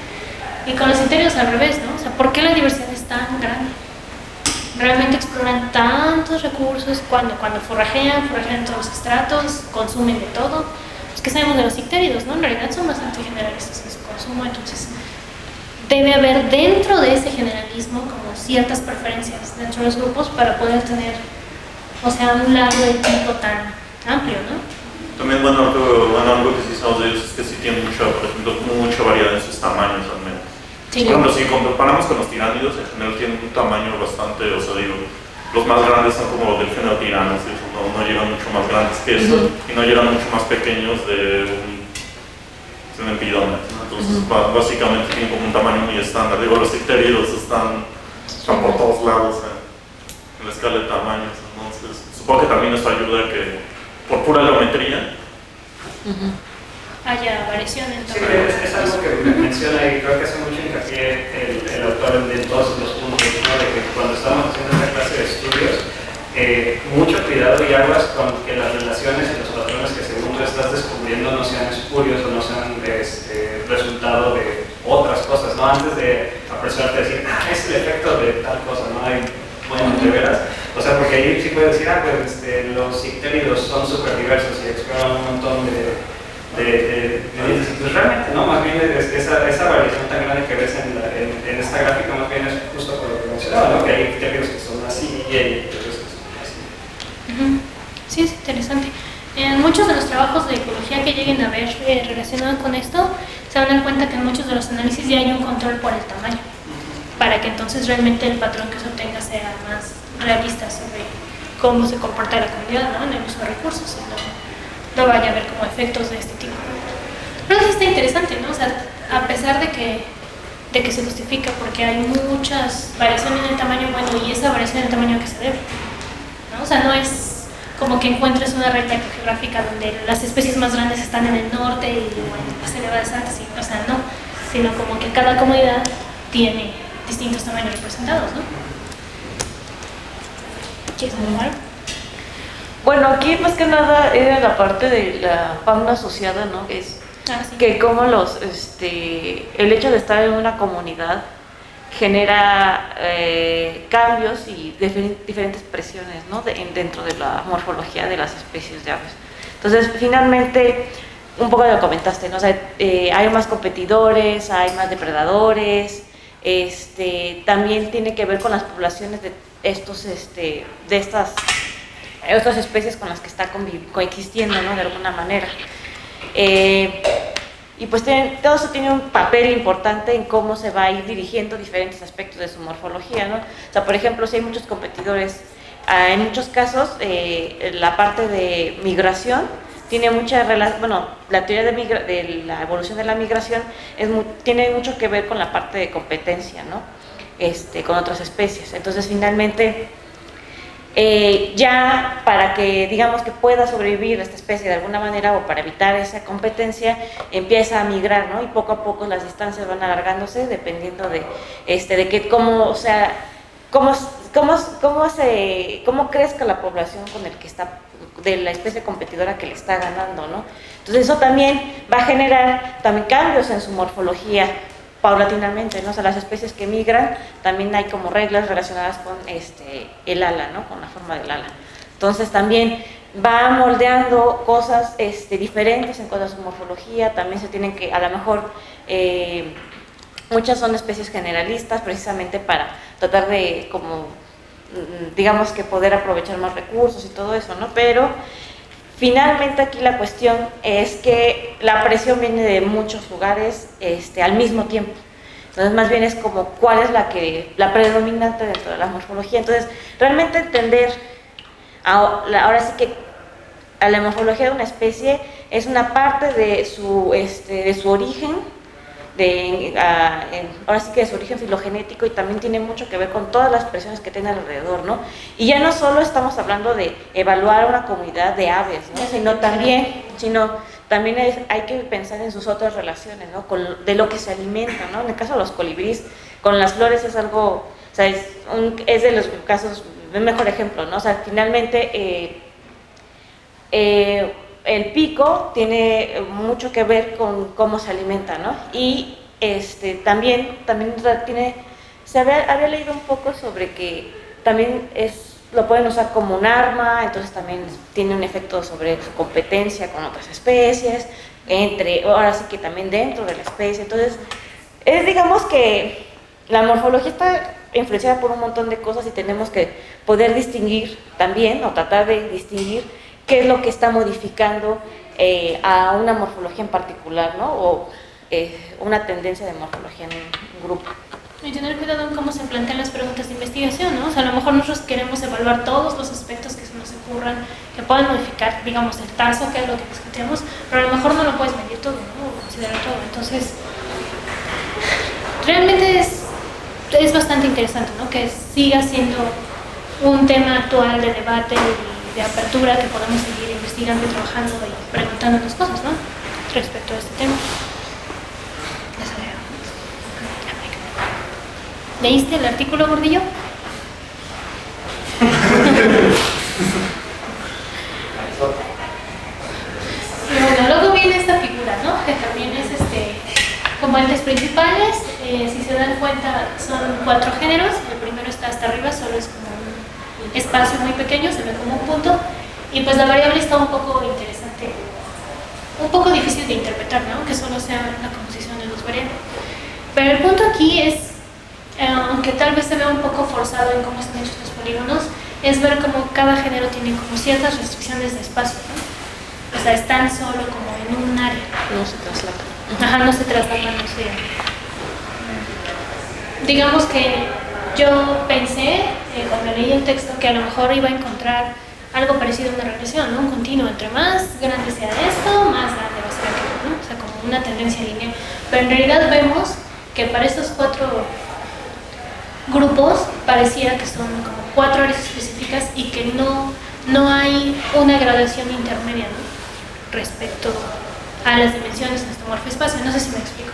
Y con los interiores al revés, ¿no? O sea, ¿por qué la diversidad es tan grande? Realmente exploran tantos recursos cuando forrajean todos los estratos, consumen de todo. Pues, ¿qué sabemos de los ictéridos, no? En realidad son bastante generalistas en su consumo, entonces debe haber dentro de ese generalismo como ciertas preferencias dentro de los grupos para poder tener, o sea, un largo de tipo tan amplio, ¿no? También, bueno, algo que sí sabemos de ellos es que sí tienen por ejemplo, mucha variedad en sus tamaños al menos. Sí. Por ejemplo, si comparamos con los tiránidos, en general tienen un tamaño bastante, o sea, digo, los más grandes son como del género tiranos, no llegan mucho más grandes que eso, y no llegan mucho más pequeños de un empidón, ¿no? Entonces, básicamente tienen como un tamaño muy estándar. Digo, los icteridos están por todos lados en la escala de tamaños, entonces supongo que también eso ayuda a que por pura geometría haya variación en Sí, tamaño. es algo que menciona y creo que hace mucho hincapié el autor en todos los puntos, ¿no? De que cuando estamos haciendo esta clase de estudios, mucho cuidado y aguas con que las relaciones y los patrones que según tú estás descubriendo no sean espurios o no sean resultado de otras cosas, ¿no? Antes de apresurarte a decir, es el efecto de tal cosa, ¿no? Bueno, de veras. O sea, porque ahí sí puedes decir, los ictéridos son súper diversos y exploran un montón de medidas. Pues realmente, ¿no? Más bien esa variación tan grande que ves en esta gráfica, más bien es justo por lo que mencionaba, ¿no? Que hay ictéridos que son así y hay ictéridos que son así. Sí, es interesante. En muchos de los trabajos de ecología que lleguen a ver relacionados con esto, se van a dar cuenta que en muchos de los análisis ya hay un control por el tamaño, para que entonces realmente el patrón que se obtenga sea más realista sobre cómo se comporta la comunidad, ¿no? En el uso de recursos, y no vaya a haber como efectos de este tipo. Pero sí está interesante, ¿no? O sea, a pesar de que se justifica porque hay muchas variaciones en el tamaño, bueno, y esa variación en el tamaño que se debe, ¿no? O sea, no es como que encuentres una recta geográfica donde las especies más grandes están en el norte y bueno, las elevadas altas, o sea, no, sino como que cada comunidad tiene distintos tamaños representados, ¿no? ¿Quieres hablar? Bueno, aquí más que nada era la parte de la fauna asociada, ¿no? Que es Sí. que como el hecho de estar en una comunidad genera cambios y diferentes presiones, ¿no? Dentro de la morfología de las especies de aves. Entonces, finalmente, un poco lo comentaste, ¿no? O sea, hay más competidores, hay más depredadores, también tiene que ver con las poblaciones de estas otras especies con las que está coexistiendo, ¿no? De alguna manera. Y pues todo eso tiene un papel importante en cómo se va a ir dirigiendo diferentes aspectos de su morfología, ¿no? O sea, por ejemplo, si hay muchos competidores, en muchos casos la parte de migración tiene mucha relación, bueno, la teoría de la evolución de la migración tiene mucho que ver con la parte de competencia, ¿no? Con otras especies. Entonces, finalmente, ya para que digamos que pueda sobrevivir esta especie de alguna manera o para evitar esa competencia empieza a migrar, ¿no? Y poco a poco las distancias van alargándose dependiendo de que cómo crezca la población con el que está, de la especie competidora que le está ganando, ¿no? Entonces eso también va a generar también cambios en su morfología paulatinamente, ¿no? O sea, las especies que migran, también hay como reglas relacionadas con el ala, ¿no? Con la forma del ala. Entonces también va moldeando cosas diferentes en cuanto a su morfología, también se tienen que, a lo mejor, muchas son especies generalistas precisamente para tratar de, como, digamos que poder aprovechar más recursos y todo eso, ¿no? Pero finalmente aquí la cuestión es que la presión viene de muchos lugares al mismo tiempo. Entonces más bien es como cuál es la predominante dentro de la morfología. Entonces realmente entender, ahora sí que a la morfología de una especie es una parte de su origen, ahora sí que de su origen filogenético, y también tiene mucho que ver con todas las presiones que tiene alrededor, ¿no? Y ya no solo estamos hablando de evaluar una comunidad de aves, ¿no? Sino también hay que pensar en sus otras relaciones, ¿no? De lo que se alimenta, ¿no? En el caso de los colibríes, con las flores es algo, o sea, es de los casos, el mejor ejemplo, ¿no? O sea, finalmente el pico tiene mucho que ver con cómo se alimenta, ¿no? Y también había leído un poco sobre que también lo pueden usar como un arma, entonces también tiene un efecto sobre su competencia con otras especies, ahora sí que también dentro de la especie. Entonces, digamos que la morfología está influenciada por un montón de cosas y tenemos que poder distinguir también, o tratar de distinguir qué es lo que está modificando a una morfología en particular, ¿no? O una tendencia de morfología en un grupo. Y tener cuidado en cómo se plantean las preguntas de investigación, ¿no? O sea, a lo mejor nosotros queremos evaluar todos los aspectos que se nos ocurran, que puedan modificar, digamos, el tarso, que es lo que discutimos, pero a lo mejor no lo puedes medir todo, ¿no? O considerar todo. Entonces, realmente es bastante interesante, ¿no? Que siga siendo un tema actual de debate y de apertura, que podamos seguir investigando y trabajando y preguntándonos cosas, ¿no? Respecto a este tema. ¿Leíste el artículo, Gordillo? Y bueno, luego viene esta figura, ¿no? Que también es como entes principales. Si se dan cuenta, son 4 géneros. El primero está hasta arriba, solo es como un espacio muy pequeño, se ve como un punto. Y pues la variable está un poco interesante, un poco difícil de interpretar, ¿no? Que solo sea la composición de 2 variables. Pero el punto aquí es, aunque tal vez se vea un poco forzado en cómo están hechos los polígonos, es ver cómo cada género tiene como ciertas restricciones de espacio, ¿no? O sea, están solo como en un área. No se traslapan. Ajá, no se traslapan, no sé. Digamos que yo pensé, cuando leí el texto, que a lo mejor iba a encontrar algo parecido a una regresión, ¿no? Un continuo, entre más grande sea esto, más grande va a ser aquello, ¿no? O sea, como una tendencia lineal. Pero en realidad vemos que para estos 4 grupos pareciera que son como 4 áreas específicas y que no hay una gradación intermedia, ¿no? Respecto a las dimensiones en este morfoespacio. No sé si me explico.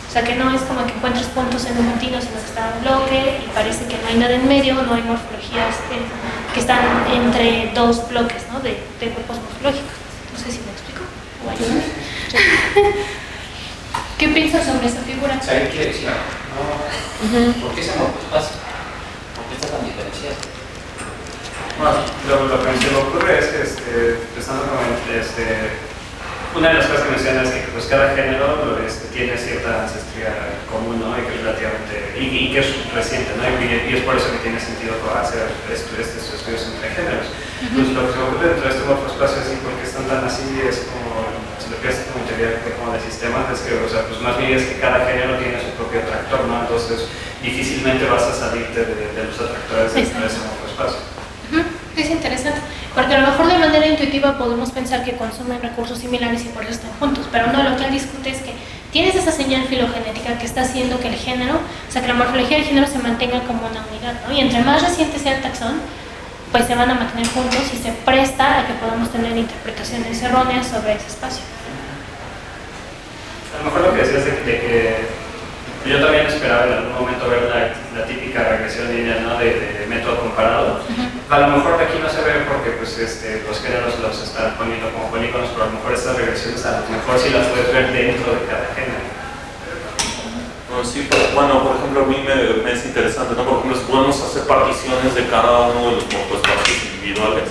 O O sea, que no es como que encuentres puntos en un continuo, sino que está un bloque y parece que no hay nada en medio, no hay morfologías que están entre dos bloques, ¿no? de grupos morfológicos. No sé si me explico. ¿O ayúdame? ¿Qué piensas sobre esa figura? ¿Saben qué decía? ¿Por qué ese morfoespacio? ¿Por qué está tan diferenciado? Bueno, lo que se me ocurre es que, pensando como una de las cosas que mencionas es que pues, cada género tiene cierta ancestría común, ¿no? Y que es relativamente, y que es reciente, ¿no? Y es por eso que tiene sentido hacer estos estudios entre géneros. Pues lo que se me ocurre dentro de este morfoespacio así, porque están tan así, es como, si lo piensas como teoría como de sistemas, es que, o sea, pues más bien es que cada género tiene su propio atractor, ¿no? Entonces, difícilmente vas a salirte de los atractores dentro de ese morfoespacio. Es interesante, porque a lo mejor de manera intuitiva podemos pensar que consumen recursos similares y por eso están juntos, pero no, lo que él discute es que tienes esa señal filogenética que está haciendo que el género, o sea, que la morfología del género se mantenga como una unidad, ¿no? Y entre más reciente sea el taxón, pues se van a mantener juntos y se presta a que podamos tener interpretaciones erróneas sobre ese espacio. A lo mejor lo que decías de que yo también esperaba en algún momento ver la típica regresión lineal, ¿no? de método comparado. A lo mejor aquí no se ve porque pues, los géneros los están poniendo como polígonos, pero a lo mejor estas regresiones a lo mejor sí las puedes ver dentro de cada género. Bueno, sí, bueno, por ejemplo, a mí me es interesante, ¿no? Por ejemplo, si podemos hacer particiones de cada uno de los morfoespacios individuales.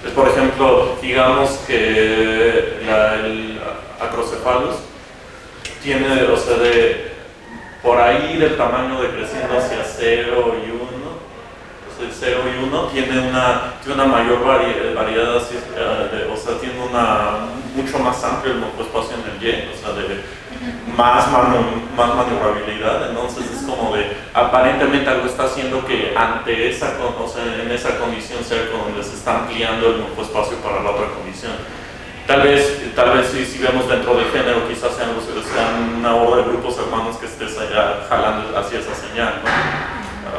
Pues, por ejemplo, digamos que el Acrocephalus tiene, o sea, por ahí del tamaño decreciendo hacia 0 y 1, o sea, el 0 y 1 tiene una mayor variedad, así, o sea, tiene mucho más amplio el morfoespacio en el Y, o sea, de más maniobrabilidad. Entonces es como de, aparentemente algo está haciendo que ante esa, o sea, en esa condición sea donde se está ampliando el morfoespacio para la otra condición. Tal vez si vemos dentro del género, quizás sean una horda de grupos hermanos que estés allá jalando hacia esa señal, ¿no?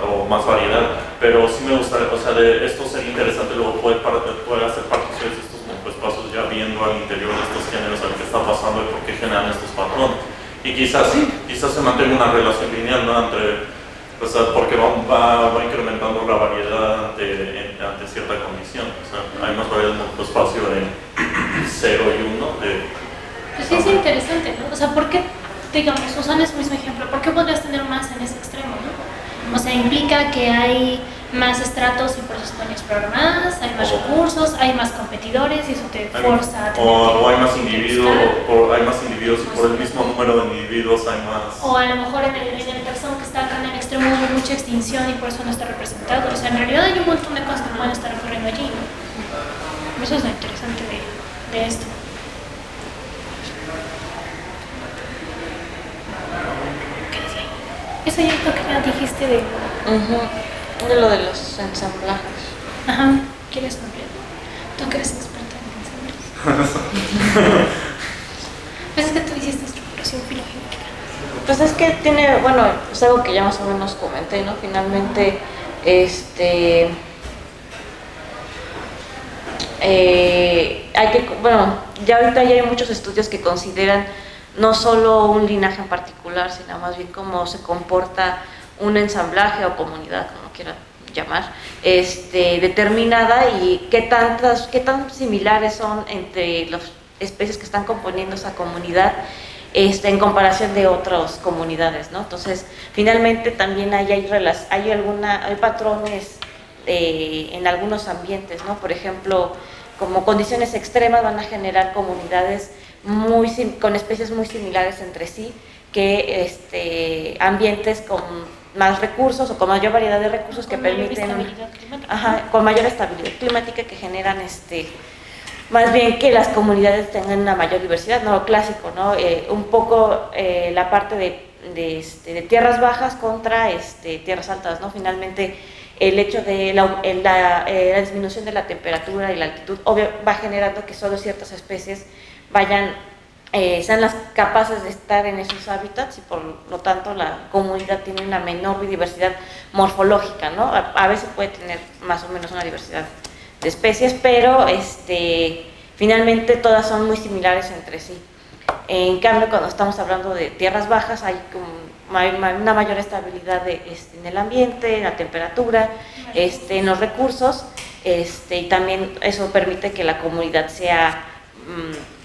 O más variedad, pero sí me gustaría, o sea, esto sería interesante luego poder hacer particiones de estos morfoespacios ya viendo al interior de estos géneros a lo que está pasando y por qué generan estos patrones. Y quizás se mantenga una relación lineal, ¿no? O sea, porque va incrementando la variedad ante cierta condición. O sea, hay más variedad de morfoespacio en 0 y 1. Pues sí, es interesante, ¿no? O sea, ¿por qué, digamos, usando ese mismo ejemplo, por qué podrías tener más en ese extremo, ¿no? O sea, implica que hay más estratos y por eso se pueden explorar más, hay más recursos, hay más competidores y eso te forza a tener o hay más individuos, y por el mismo número de individuos hay más. O a lo mejor en el taxón que está acá en el extremo hay mucha extinción y por eso no está representado. O sea, en realidad hay un montón de cosas que pueden estar ocurriendo allí, ¿no? Eso es lo interesante de esto. ¿Qué decía? Eso ya lo que ya dijiste de... De lo de los ensamblajes. Ajá, ¿quieres ampliar? Tú que eres experta en ensamblajes. Pues es que tú hiciste estructuración filogenética. Pues es que tiene, bueno, es algo que ya más o menos comenté, ¿no? Finalmente, bueno, ya ahorita ya hay muchos estudios que consideran no solo un linaje en particular, sino más bien cómo se comporta un ensamblaje o comunidad, como quiera llamar, determinada y qué tan similares son entre las especies que están componiendo esa comunidad en comparación de otras comunidades, ¿no? Entonces, finalmente también hay patrones en algunos ambientes, ¿no? Por ejemplo, como condiciones extremas van a generar comunidades con especies muy similares entre sí, que ambientes con más recursos o con mayor variedad de recursos que permiten con mayor estabilidad climática que generan más bien que las comunidades tengan una mayor diversidad, no clásico, ¿no? Un poco la parte de tierras bajas contra tierras altas, ¿no? Finalmente el hecho de la disminución de la temperatura y la altitud obvio va generando que solo ciertas especies sean las capaces de estar en esos hábitats y por lo tanto la comunidad tiene una menor diversidad morfológica, ¿no? A veces puede tener más o menos una diversidad de especies, pero finalmente todas son muy similares entre sí. En cambio, cuando estamos hablando de tierras bajas, hay una mayor estabilidad en el ambiente, en la temperatura, en los recursos, y también eso permite que la comunidad sea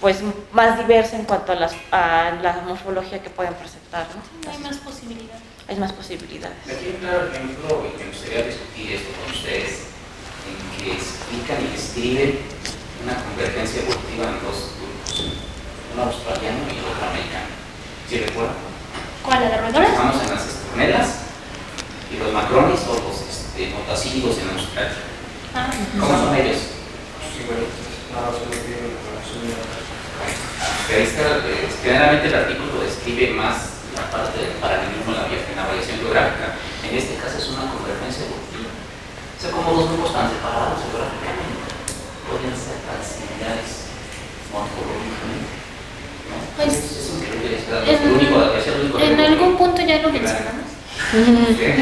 pues más diversa en cuanto a la morfología que pueden presentar, ¿no? Hay más posibilidades. Hay más posibilidades. Aquí un claro ejemplo, y me gustaría discutir esto con ustedes, en que explican y describen una convergencia evolutiva en dos grupos, uno australiano y otro americano. ¿Sí recuerdan? ¿Cuál, la de roedores? Estamos en las estornelas y los macronis o los motacílicos en Australia. ¿Cómo son ellos? Generalmente el artículo describe más la parte del paralelismo en la variación geográfica. En este caso es una convergencia evolutiva. O sea, como dos grupos tan separados geográficamente podrían ser tan similares morfológicamente, ¿no? Pues, es increíble, es el único en algún punto ya lo mencionamos.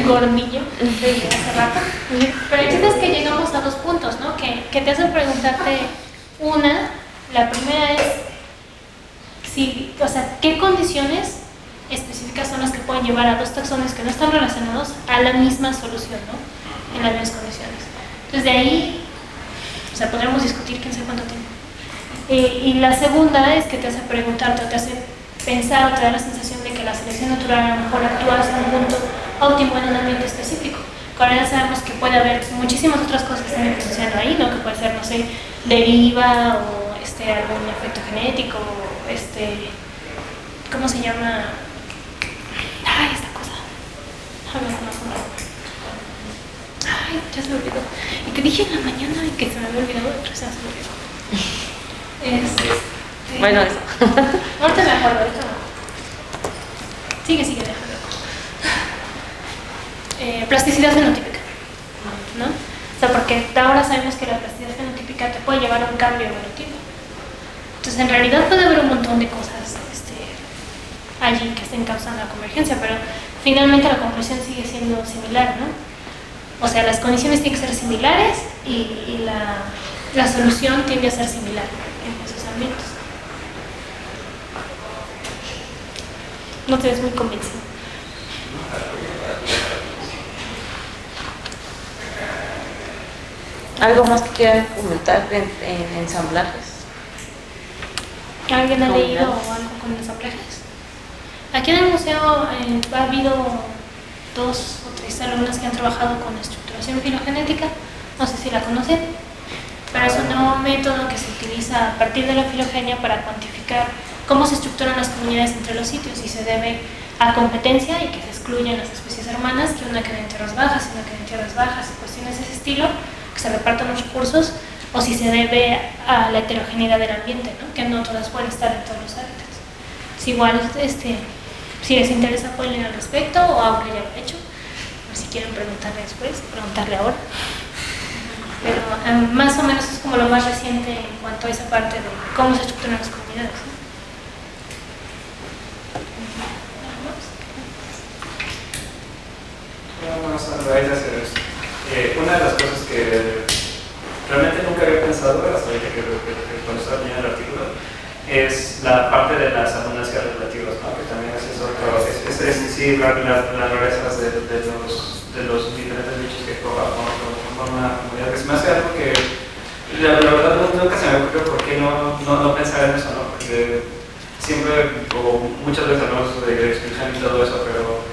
Gordillo, hace rato. Pero el chiste es que llegamos a dos puntos, ¿no? Que te hacen preguntarte la primera es qué condiciones específicas son las que pueden llevar a dos taxones que no están relacionados a la misma solución, ¿no? En las mismas condiciones. Entonces de ahí, podríamos discutir quién sabe cuánto tiempo. Y la segunda es que te hace preguntarte, te hace pensar, te da la sensación de que la selección natural a lo mejor actúa hacia un punto óptimo en un ambiente específico. Ahora ya sabemos que puede haber muchísimas otras cosas que están funcionando ahí, ¿no? Que puede ser, no sé, deriva o algún efecto genético, ¿cómo se llama? Ay, esta cosa. Ay, ya se me olvidó. Y que dije en la mañana y que se me había olvidado, pero se me olvidó. Bueno, eso. Ahorita me acuerdo, ahorita me acuerdo. Sigue, déjame. Plasticidad fenotípica, ¿no? Porque ahora sabemos que la plasticidad fenotípica te puede llevar a un cambio evolutivo. Entonces, en realidad puede haber un montón de cosas allí que estén causando la convergencia, pero finalmente la conclusión sigue siendo similar, ¿no? O sea, las condiciones tienen que ser similares y la solución tiende a ser similar en esos ambientes. No te ves muy convencido. ¿Algo más que quieran comentar en ensamblajes? ¿Alguien ha leído algo con ensamblajes? Aquí en el museo ha habido 2 o 3 alumnas que han trabajado con estructuración filogenética, no sé si la conocen, pero es un método que se utiliza a partir de la filogenia para cuantificar cómo se estructuran las comunidades entre los sitios y se debe a competencia y que se excluyen las especies hermanas, que una quede en tierras bajas y una quede en tierras bajas y cuestiones de ese estilo, que se repartan los recursos, o si se debe a la heterogeneidad del ambiente, ¿no? Que no todas pueden estar en todos los hábitats. Si igual, si les interesa pueden leer al respecto, o aunque ya lo he hecho, o si quieren preguntarle después, preguntarle ahora. Pero más o menos es como lo más reciente en cuanto a esa parte de cómo se estructuran las comunidades, ¿no? Una de las cosas que realmente nunca había pensado hasta ahorita que cuando estaba leyendo el artículo es la parte de las abundancias relativas, ¿no? Que también es sí, las rarezas de los diferentes bichos que forman una comunidad, que se me hace algo que la verdad nunca se me ocurrió por qué no pensar en eso, ¿no? Porque siempre o muchas veces hablamos de exclusión y todo eso, pero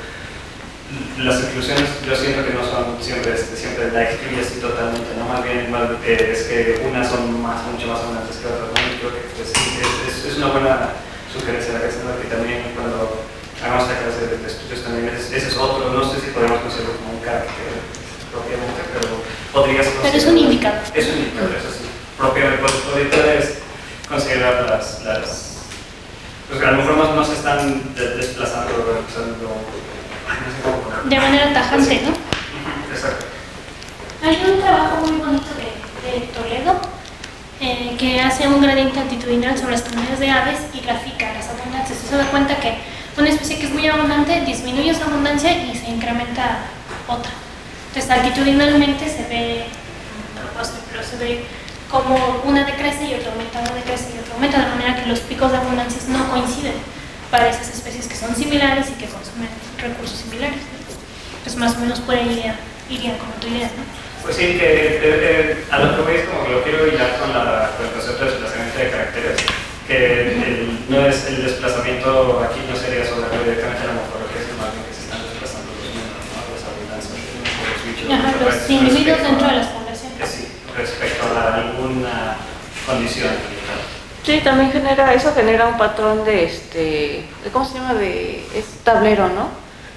las inclusiones yo siento que no son siempre la excluye así totalmente, ¿no? Más bien es que unas son mucho más abundantes que otras, ¿no? Y creo que pues, sí, es una buena sugerencia la que hacen, que también cuando hagamos esta clase de estudios también ese es otro, no sé si podemos considerarlo como un carácter propiamente, pero podría ser. Pero es un indicador. Es un indicador, eso sí. Propiamente podrías considerar las pues a lo mejor no se están desplazando, de manera tajante, ¿no? Exacto. Hay un trabajo muy bonito de Toledo que hace un gradiente altitudinal sobre las comunidades de aves y grafica las abundancias. Se da cuenta que una especie que es muy abundante disminuye su abundancia y se incrementa otra. Entonces, altitudinalmente se ve, no lo puedo hacer, pero se ve como una decrece y otra aumenta, una decrece y otra aumenta, de manera que los picos de abundancia no coinciden para esas especies que son similares y que consumen recursos similares. Pues más o menos por ahí iría como tu idea, ¿no? Pues sí, que a lo que voy es como que lo quiero hilar con el concepto de desplazamiento de caracteres, que no es el desplazamiento aquí no sería sobre directamente la morfología, sino más bien que se están desplazando los números, ¿no? Las abundancias, los bichos, los individuos dentro de las poblaciones. Sí, respecto a alguna condición ambiental. Sí, también genera un patrón de ¿cómo se llama? Es tablero, ¿no?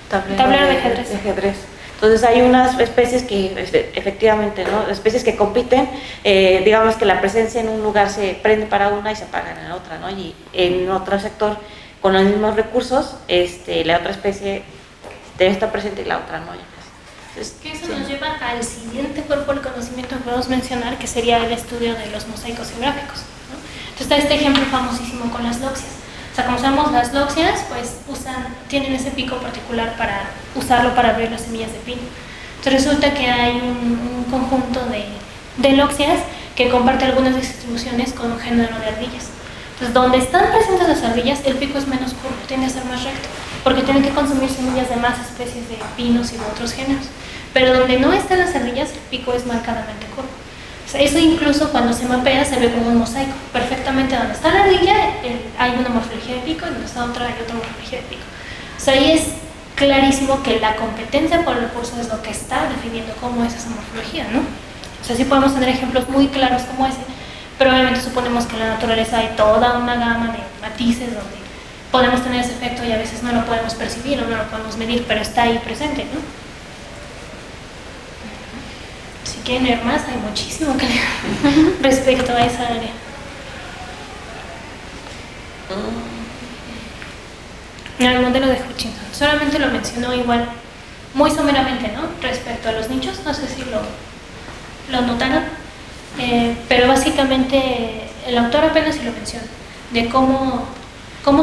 Tablero de ajedrez. Entonces hay unas especies que efectivamente, ¿no? Especies que compiten, digamos que la presencia en un lugar se prende para una y se apaga en la otra, ¿no? Y en otro sector con los mismos recursos, la otra especie debe estar presente y la otra no. Entonces, que eso nos lleva al siguiente cuerpo del conocimiento que podemos mencionar, que sería el estudio de los mosaicos geográficos, ¿no? Entonces está este ejemplo famosísimo con las loxias. O sea, como sabemos, las loxias pues tienen ese pico particular para usarlo para abrir las semillas de pino. Entonces resulta que hay un conjunto de loxias que comparte algunas distribuciones con un género de ardillas. Entonces, donde están presentes las ardillas, el pico es menos curvo, tiende a ser más recto, porque tienen que consumir semillas de más especies de pinos y de otros géneros. Pero donde no están las ardillas, el pico es marcadamente curvo. O sea, eso incluso cuando se mapea se ve como un mosaico. Perfectamente donde está la ardilla hay una morfología de pico y donde está otra hay otra morfología de pico. O sea, ahí es clarísimo que la competencia por el recurso es lo que está definiendo cómo es esa morfología, ¿no? O sea, sí podemos tener ejemplos muy claros como ese, pero obviamente suponemos que en la naturaleza hay toda una gama de matices donde podemos tener ese efecto y a veces no lo podemos percibir o no lo podemos medir, pero está ahí presente, ¿no? Si quieren leer más, hay muchísimo que leer respecto a esa área. El modelo de Hutchinson solamente lo mencionó igual, muy someramente, ¿no? Respecto a los nichos, no sé si lo notaron, pero básicamente el autor apenas sí lo menciona, de cómo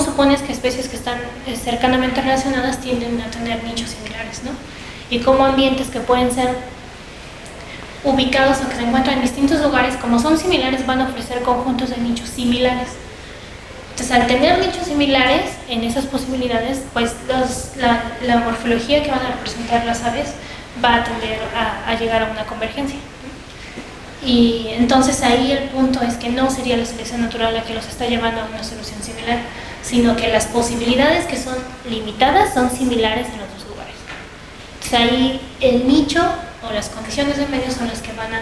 supones que especies que están cercanamente relacionadas tienden a tener nichos similares, ¿no? Y cómo ambientes que pueden ser ubicados o que se encuentran en distintos lugares, como son similares, van a ofrecer conjuntos de nichos similares. Entonces, al tener nichos similares en esas posibilidades, pues la morfología que van a representar las aves va a tender a llegar a una convergencia. Y entonces ahí el punto es que no sería la selección natural la que los está llevando a una solución similar, sino que las posibilidades que son limitadas son similares en los dos lugares. Entonces ahí el nicho o las condiciones de medio son las que van a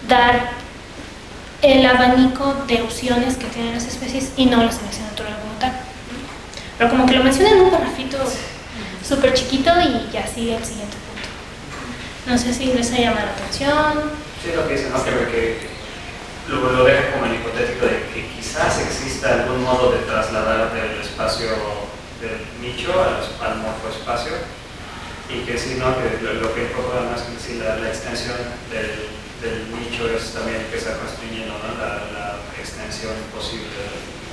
dar el abanico de opciones que tienen las especies y no la selección natural como tal. Pero como que lo mencionan en un parrafito súper chiquito y ya sigue el siguiente punto. No sé si les ha llamado la atención. Sí, lo que dice, ¿no? Que lo deja como el hipotético de que quizás exista algún modo de trasladar del espacio del nicho al morfoespacio y que si no, que lo que propone más que si la extensión del nicho es también que está construyendo, ¿no? la extensión posible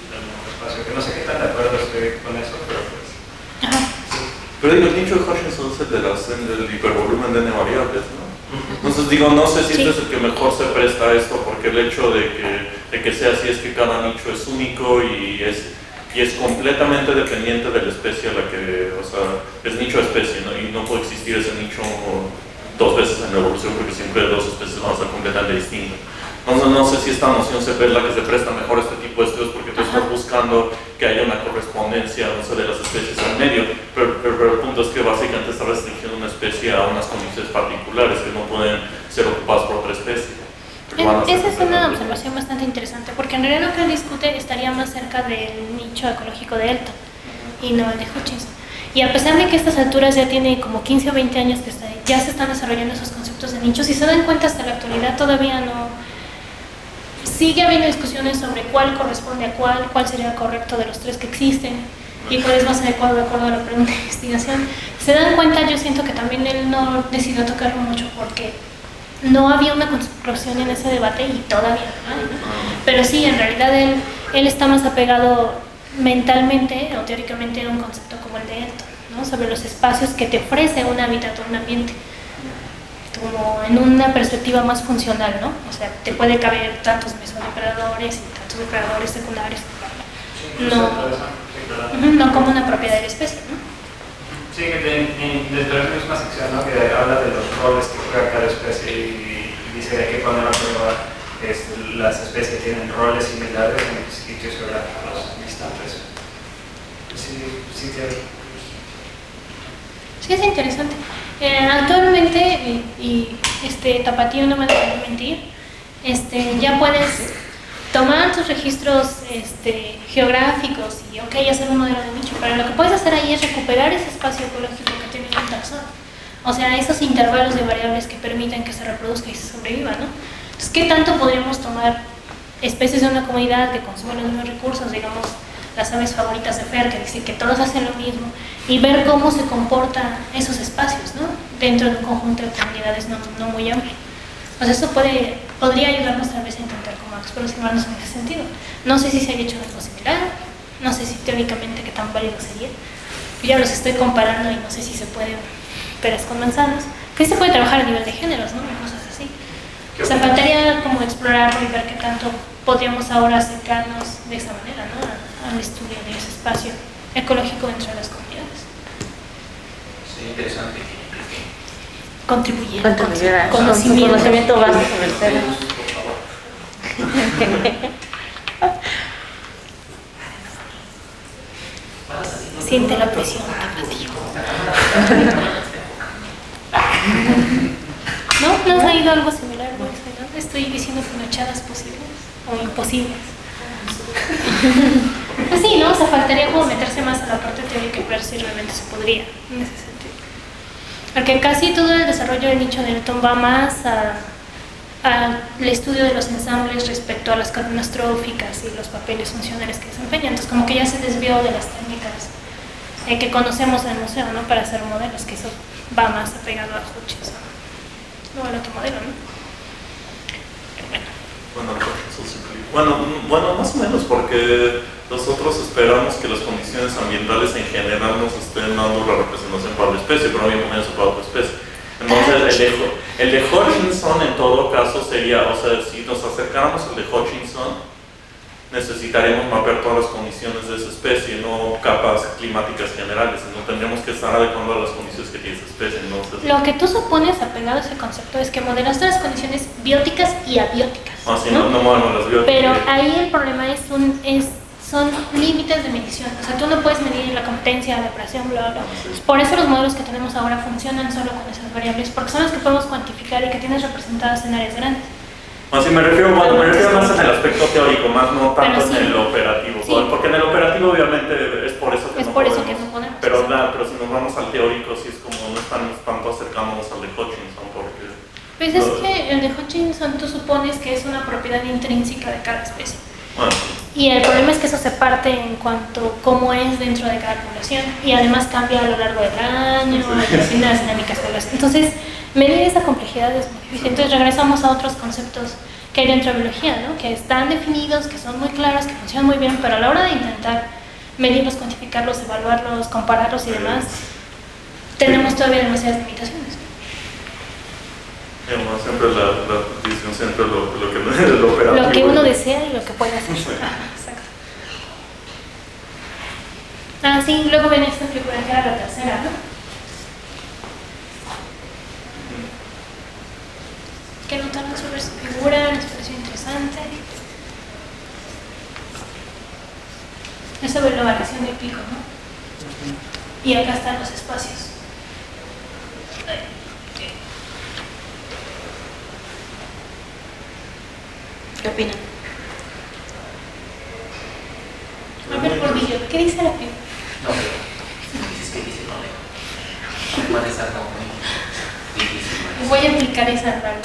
del morfoespacio, que no sé qué tan de acuerdo estoy con eso, pero pues... Sí. Pero digo, el nicho de Hutchinson es el del hipervolumen de n variables, ¿no? Entonces digo, no sé si este es el que mejor se presta a esto, porque el hecho de que sea así es que cada nicho es único y es completamente dependiente de la especie a la que, o sea, es nicho a especie, ¿no? Y no puede existir ese nicho dos veces en la evolución porque siempre dos especies van a ser completamente distintas. Entonces no sé si esta noción es la que se presta mejor a este tipo de estudios porque tú estás buscando que haya una correspondencia, no sé, de las especies al medio, pero el punto es que básicamente está restringiendo una especie a unas condiciones particulares que no pueden ser ocupadas por otra especie. Esa es una observación bastante interesante porque en realidad lo que él discute estaría más cerca del nicho ecológico de Elton y no el de Hutchinson. Y a pesar de que a estas alturas ya tiene como 15 o 20 años que ya se están desarrollando esos conceptos de nichos, si se dan cuenta hasta la actualidad todavía no... Sigue habiendo discusiones sobre cuál corresponde a cuál sería el correcto de los tres que existen y cuál es más adecuado de acuerdo a la pregunta de investigación. Se dan cuenta, yo siento que también él no decidió tocarlo mucho porque no había una conclusión en ese debate y todavía no hay, ¿no? Pero sí, en realidad él está más apegado mentalmente o teóricamente a un concepto como el de Elton, ¿no? Sobre los espacios que te ofrece un hábitat o un ambiente. como en una perspectiva más funcional, ¿no? O sea, te puede caber tantos mesodepredadores y tantos depredadores secundarios. No como una propiedad de la especie, ¿no? Sí, que dentro de esa misma sección, ¿no? Que habla de los roles que juega cada especie y dice que hay que poner a prueba las especies que tienen roles similares en sitios geográficos distantes. Sí, tiene. Sí, es interesante. Actualmente, Tapatío no me deja mentir, ya puedes tomar tus registros geográficos y hacer un modelo de nicho, pero lo que puedes hacer ahí es recuperar ese espacio ecológico que tiene un taxón. O sea, esos intervalos de variables que permiten que se reproduzca y se sobreviva, ¿no? Entonces, ¿qué tanto podríamos tomar especies de una comunidad que consumen los mismos recursos, digamos, las aves favoritas de Fer, que dicen que todos hacen lo mismo, y ver cómo se comportan esos espacios, ¿no? Dentro de un conjunto de comunidades no muy amplio. Pues eso podría ayudarnos tal vez a intentar como aproximarnos en ese sentido. No sé si se haya hecho algo similar, no sé si teóricamente qué tan válido sería. Yo ya los estoy comparando y no sé si se puede peras con manzanas, que se puede trabajar a nivel de géneros, ¿no? Cosas así. O sea, faltaría como explorarlo y ver qué tanto podríamos ahora acercarnos de esa manera, ¿no? Al estudio de ese espacio ecológico dentro de las comunidades. Sí, interesante. Contribuir a conocimiento básico sobre el tema. Siente la presión, Tapatío. ¿No has oído algo similar? ¿No? Estoy diciendo pinochadas posibles o imposibles. Pues sí, ¿no? O sea, faltaría como meterse más a la parte teórica y ver si realmente se podría en ese sentido. Porque casi todo el desarrollo del nicho de Newton va más al estudio de los ensambles respecto a las cadenas tróficas y los papeles funcionales que desempeñan. Entonces, como que ya se desvió de las técnicas que conocemos en el museo, ¿no? Para hacer modelos, que eso va más apegado a Hutchinson, no al otro modelo, ¿no? Bueno, más o menos, porque nosotros esperamos que las condiciones ambientales en general nos estén dando la representación para la especie, pero no hay menos para otra especie. Entonces, el de Hutchinson en todo caso sería, o sea, si nos acercáramos al de Hutchinson, necesitaremos mapear todas las condiciones de esa especie, no capas climáticas generales, no tendríamos que estar adecuando a las condiciones que tiene esa especie. Entonces, lo que tú supones apegado a ese concepto es que modelas todas las condiciones bióticas y abióticas. Sí, no movemos las bióticas. Pero ahí el problema son límites de medición, o sea, tú no puedes medir la competencia, la operación, bla, bla. Por eso los modelos que tenemos ahora funcionan solo con esas variables, porque son las que podemos cuantificar y que tienes representadas en áreas grandes. Me refiero más en el aspecto teórico, más no tanto en el operativo, porque en el operativo obviamente es por eso que no podemos. Pero si nos vamos al teórico, sí es como no están tanto acercándonos al de Hutchinson, porque... Pues es que el de Hutchinson tú supones que es una propiedad intrínseca de cada especie. Bueno. Y el problema es que eso se parte en cuanto a cómo es dentro de cada población y además cambia a lo largo del año, depende de las dinámicas poblacionales. Entonces, medir esa complejidad es muy difícil. Entonces regresamos a otros conceptos que hay dentro de biología, ¿no? Que están definidos, que son muy claros, que funcionan muy bien, pero a la hora de intentar medirlos, cuantificarlos, evaluarlos, compararlos y demás, tenemos todavía demasiadas limitaciones. Siempre la distinción entre lo que no es el operativo. Lo que uno desea y lo que puede hacer. Exacto. Sí, luego viene esta figura que era la tercera, ¿no? ¿Qué notaron sobre esta figura? ¿Les pareció interesante? Es sobre la variación del pico, ¿no? Y acá están los espacios. ¿Qué opinan? A ver, por video, ¿qué dice la figura? No, pero dices que dice, no leo. Puede estar como muy difícil. Voy a aplicar esa rara.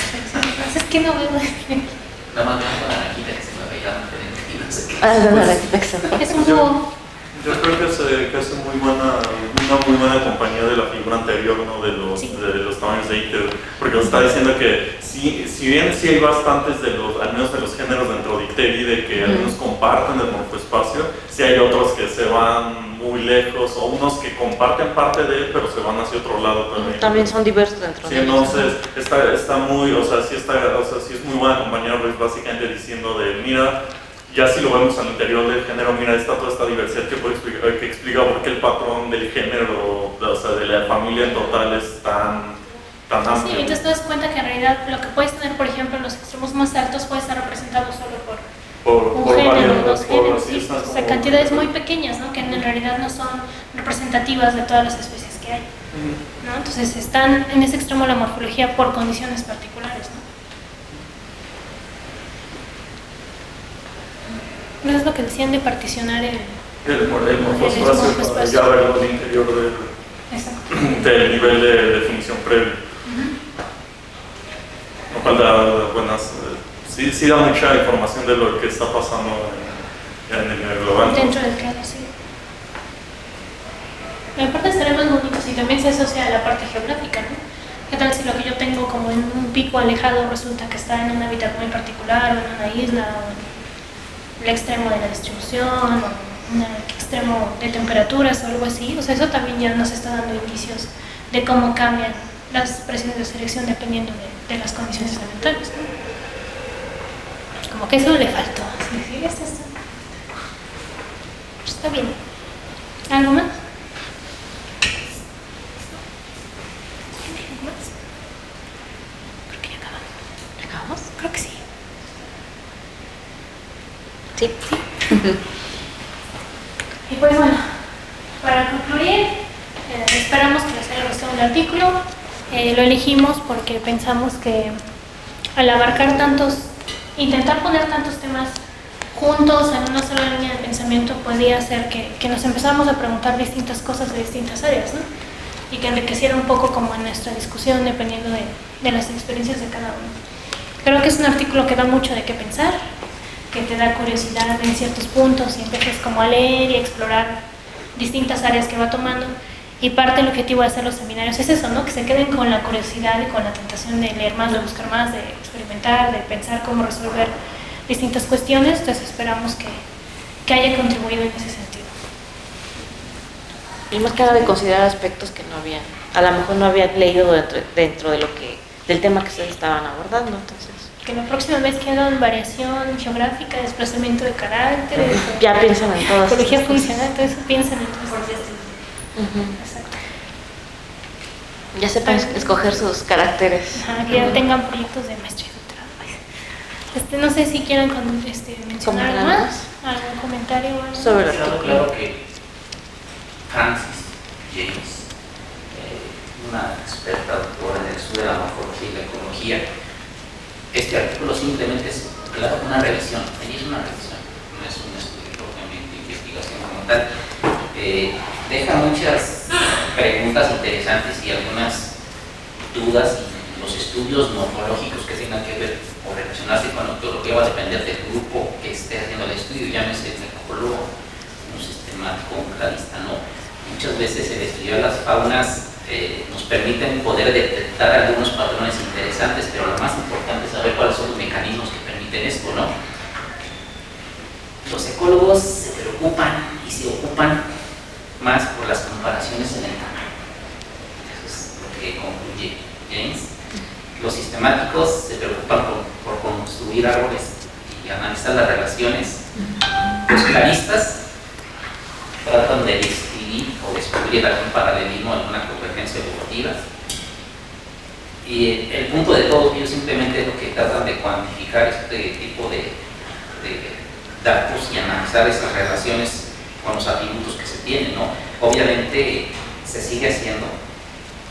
Es que no veo. Nada más veo la naranjita que se me veía diferente y no sé qué. Es un búho. Yo creo que hace una muy buena compañía de la figura anterior, ¿no? de los tamaños de ITER, porque nos está diciendo que si bien sí hay bastantes al menos de los géneros dentro de ITER y de que algunos comparten el morfoespacio, sí hay otros que se van muy lejos, o unos que comparten parte de, pero se van hacia otro lado también. También son diversos dentro Sí, de ellos. entonces está muy, o sea, sí es muy buena compañía, pues, básicamente diciendo de, mira, ya si lo vemos al interior del género, mira, está toda esta diversidad que explica por qué el patrón del género, o sea, de la familia en total es tan amplio. Sí, entonces te das cuenta que en realidad lo que puedes tener, por ejemplo, en los extremos más altos puede estar representado solo por un género, dos géneros, sí, o sea, cantidades muy pequeñas, ¿no? Que en realidad no son representativas de todas las especies que hay, ¿no? Entonces están en ese extremo la morfología por condiciones particulares, ¿no? Eso es lo que decían de particionar el morfoespacio, ya verlo al interior del nivel de definición previo. Lo cual da buenas, sí da mucha información de lo que está pasando en el global. Dentro del claro, sí. La parte estaría más bonito si también se asocia a la parte geográfica, ¿no? ¿Qué tal si lo que yo tengo como en un pico alejado resulta que está en un hábitat muy particular, o en una isla, o en el extremo de la distribución, o en un extremo de temperaturas o algo así? O sea, eso también ya nos está dando indicios de cómo cambian las presiones de selección dependiendo de las condiciones ambientales, ¿no? Como que eso le faltó. Sí, está bien. ¿Algo más? Creo que ya acabamos. ¿Acabamos? Creo que sí. Sí. Y pues bueno, para concluir, esperamos que les haya gustado el artículo. Lo elegimos porque pensamos que al abarcar intentar poner tantos temas juntos en una sola línea de pensamiento podía hacer que nos empezáramos a preguntar distintas cosas de distintas áreas, ¿no? Y que enriqueciera un poco como en nuestra discusión dependiendo de las experiencias de cada uno. Creo que es un artículo que da mucho de qué pensar, que te da curiosidad en ciertos puntos y empiezas como a leer y a explorar distintas áreas que va tomando. Y parte del objetivo de hacer los seminarios es eso, ¿no? Que se queden con la curiosidad y con la tentación de leer más, de buscar más, de experimentar, de pensar cómo resolver distintas cuestiones. Entonces esperamos que haya contribuido en ese sentido. Y más que nada de considerar aspectos que a lo mejor no habían leído dentro de del tema que ustedes estaban abordando, entonces. Que la próxima vez que hagan variación geográfica, desplazamiento de carácter, ya piensan en todas. Ecología funcional, entonces piensan en todo eso. Exacto. Ya sepan escoger sus caracteres. Ajá, que ya tengan proyectos de maestría y doctorado. No sé si quieran mencionar algo más, algún comentario o algo sobre el artículo. Claro que Francis James, una experta doctora en el estudio de la morfología y la ecología, este artículo simplemente es, claro, una revisión, ahí es una revisión, no es un estudio propiamente de investigación como tal. Deja muchas preguntas interesantes y algunas dudas, y los estudios morfológicos que tengan que ver o relacionarse con la ontología va a depender del grupo que esté haciendo el estudio, llámese un ecólogo, un sistemático, un cladista, ¿no? Muchas veces el estudio de las faunas nos permiten poder detectar algunos patrones interesantes, pero lo más importante es saber cuáles son los mecanismos que permiten esto, ¿no? Los ecólogos se preocupan y se ocupan más por las comparaciones en el tamaño. Eso es lo que concluye James. Los sistemáticos se preocupan por construir árboles y analizar las relaciones. Los claristas tratan de describir o descubrir algún paralelismo, alguna convergencia evolutiva. Y el punto de todos ellos simplemente es lo que tratan de cuantificar este tipo de datos y analizar esas relaciones con los atributos que se tienen, ¿no? Obviamente se sigue haciendo,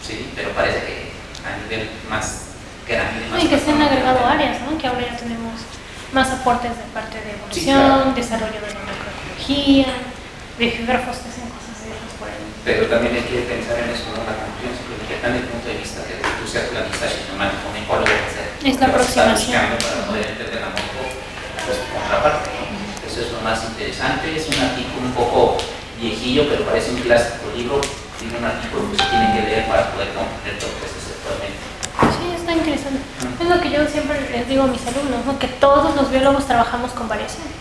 sí, pero parece que a nivel más grande. Y que se han agregado áreas, ¿no? Que ahora ya tenemos más aportes de parte de evolución, sí, claro, desarrollo de la macroecología, de geógrafos que hacen cosas de esas por ahí. Pero también hay que pensar en eso, ¿no? La conclusión simplemente está en el punto de vista que tú seas cladista sistemático, un ecólogo va a ser. Es la aproximación. Para poder entender la morfo, pues contraparte, ¿no? Eso es lo más interesante. Es un artículo un poco viejillo, pero parece un clásico libro. Tiene un artículo que se tiene que leer para poder comprender todo lo que es actualmente. Sí, está interesante. Es lo que yo siempre les digo a mis alumnos, ¿no? Que todos los biólogos trabajamos con variación.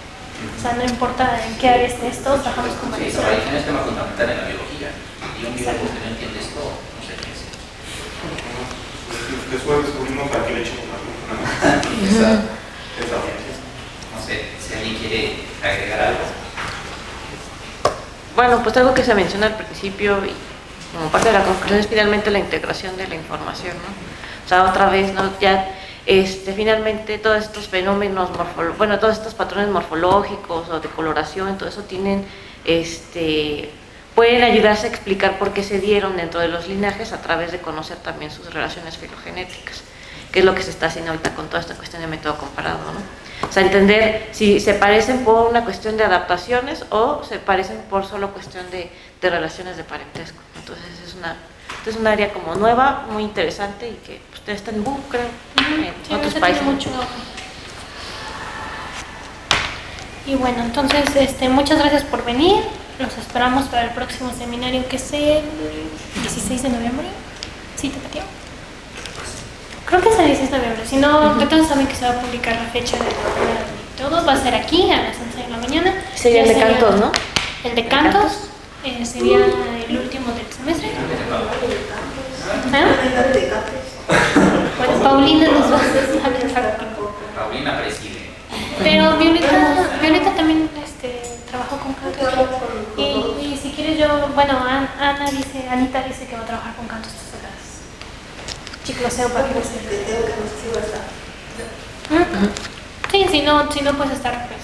O sea, no importa en qué área esté esto, trabajamos con Sí, varios. la religión es tema fundamental en la biología. Y un biólogo que no entiende esto, no sé qué es. Después descubrimos a qué le echamos la culpa. No sé, si alguien quiere agregar algo. Bueno, pues algo que se menciona al principio y como parte de la conclusión es finalmente la integración de la información, ¿no? O sea, otra vez, ¿no? Ya finalmente todos estos fenómenos todos estos patrones morfológicos o de coloración, todo eso tienen, pueden ayudarse a explicar por qué se dieron dentro de los linajes a través de conocer también sus relaciones filogenéticas, que es lo que se está haciendo ahorita con toda esta cuestión de método comparado, ¿no? O sea, entender si se parecen por una cuestión de adaptaciones o se parecen por solo cuestión de relaciones de parentesco. Entonces es un área como nueva, muy interesante y que usted está en boom, creo, en otros países. Mucho. Y bueno, entonces muchas gracias por venir. Los esperamos para el próximo seminario, que es el 16 de noviembre. ¿Sí te pateó? Creo que es el 16 de noviembre. Si no, entonces saben que se va a publicar la fecha de todo. Va a ser aquí a las 11 de la mañana. Sería el de cantos, ¿no? El de cantos sería el último del semestre. Bueno, Paulina nos va a hablar. Paulina preside. Pero Violeta también trabajó con cantos. Y si quieres Anita dice que va a trabajar con cantos estas horas. Chicloseo para que no se Sí, si no puedes estar, pues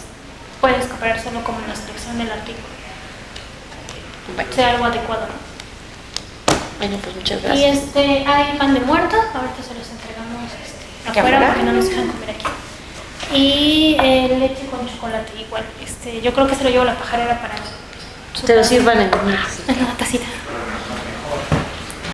puedes cooperárselo como en la selección del artículo. Sea algo adecuado, ¿no? Bueno, pues muchas Y gracias. hay pan de muerto, ahorita se los entregamos afuera porque no nos dejan comer aquí. Y leche con chocolate igual. Yo creo que se lo llevo a la pajarera para Te lo sirvan en la tacita.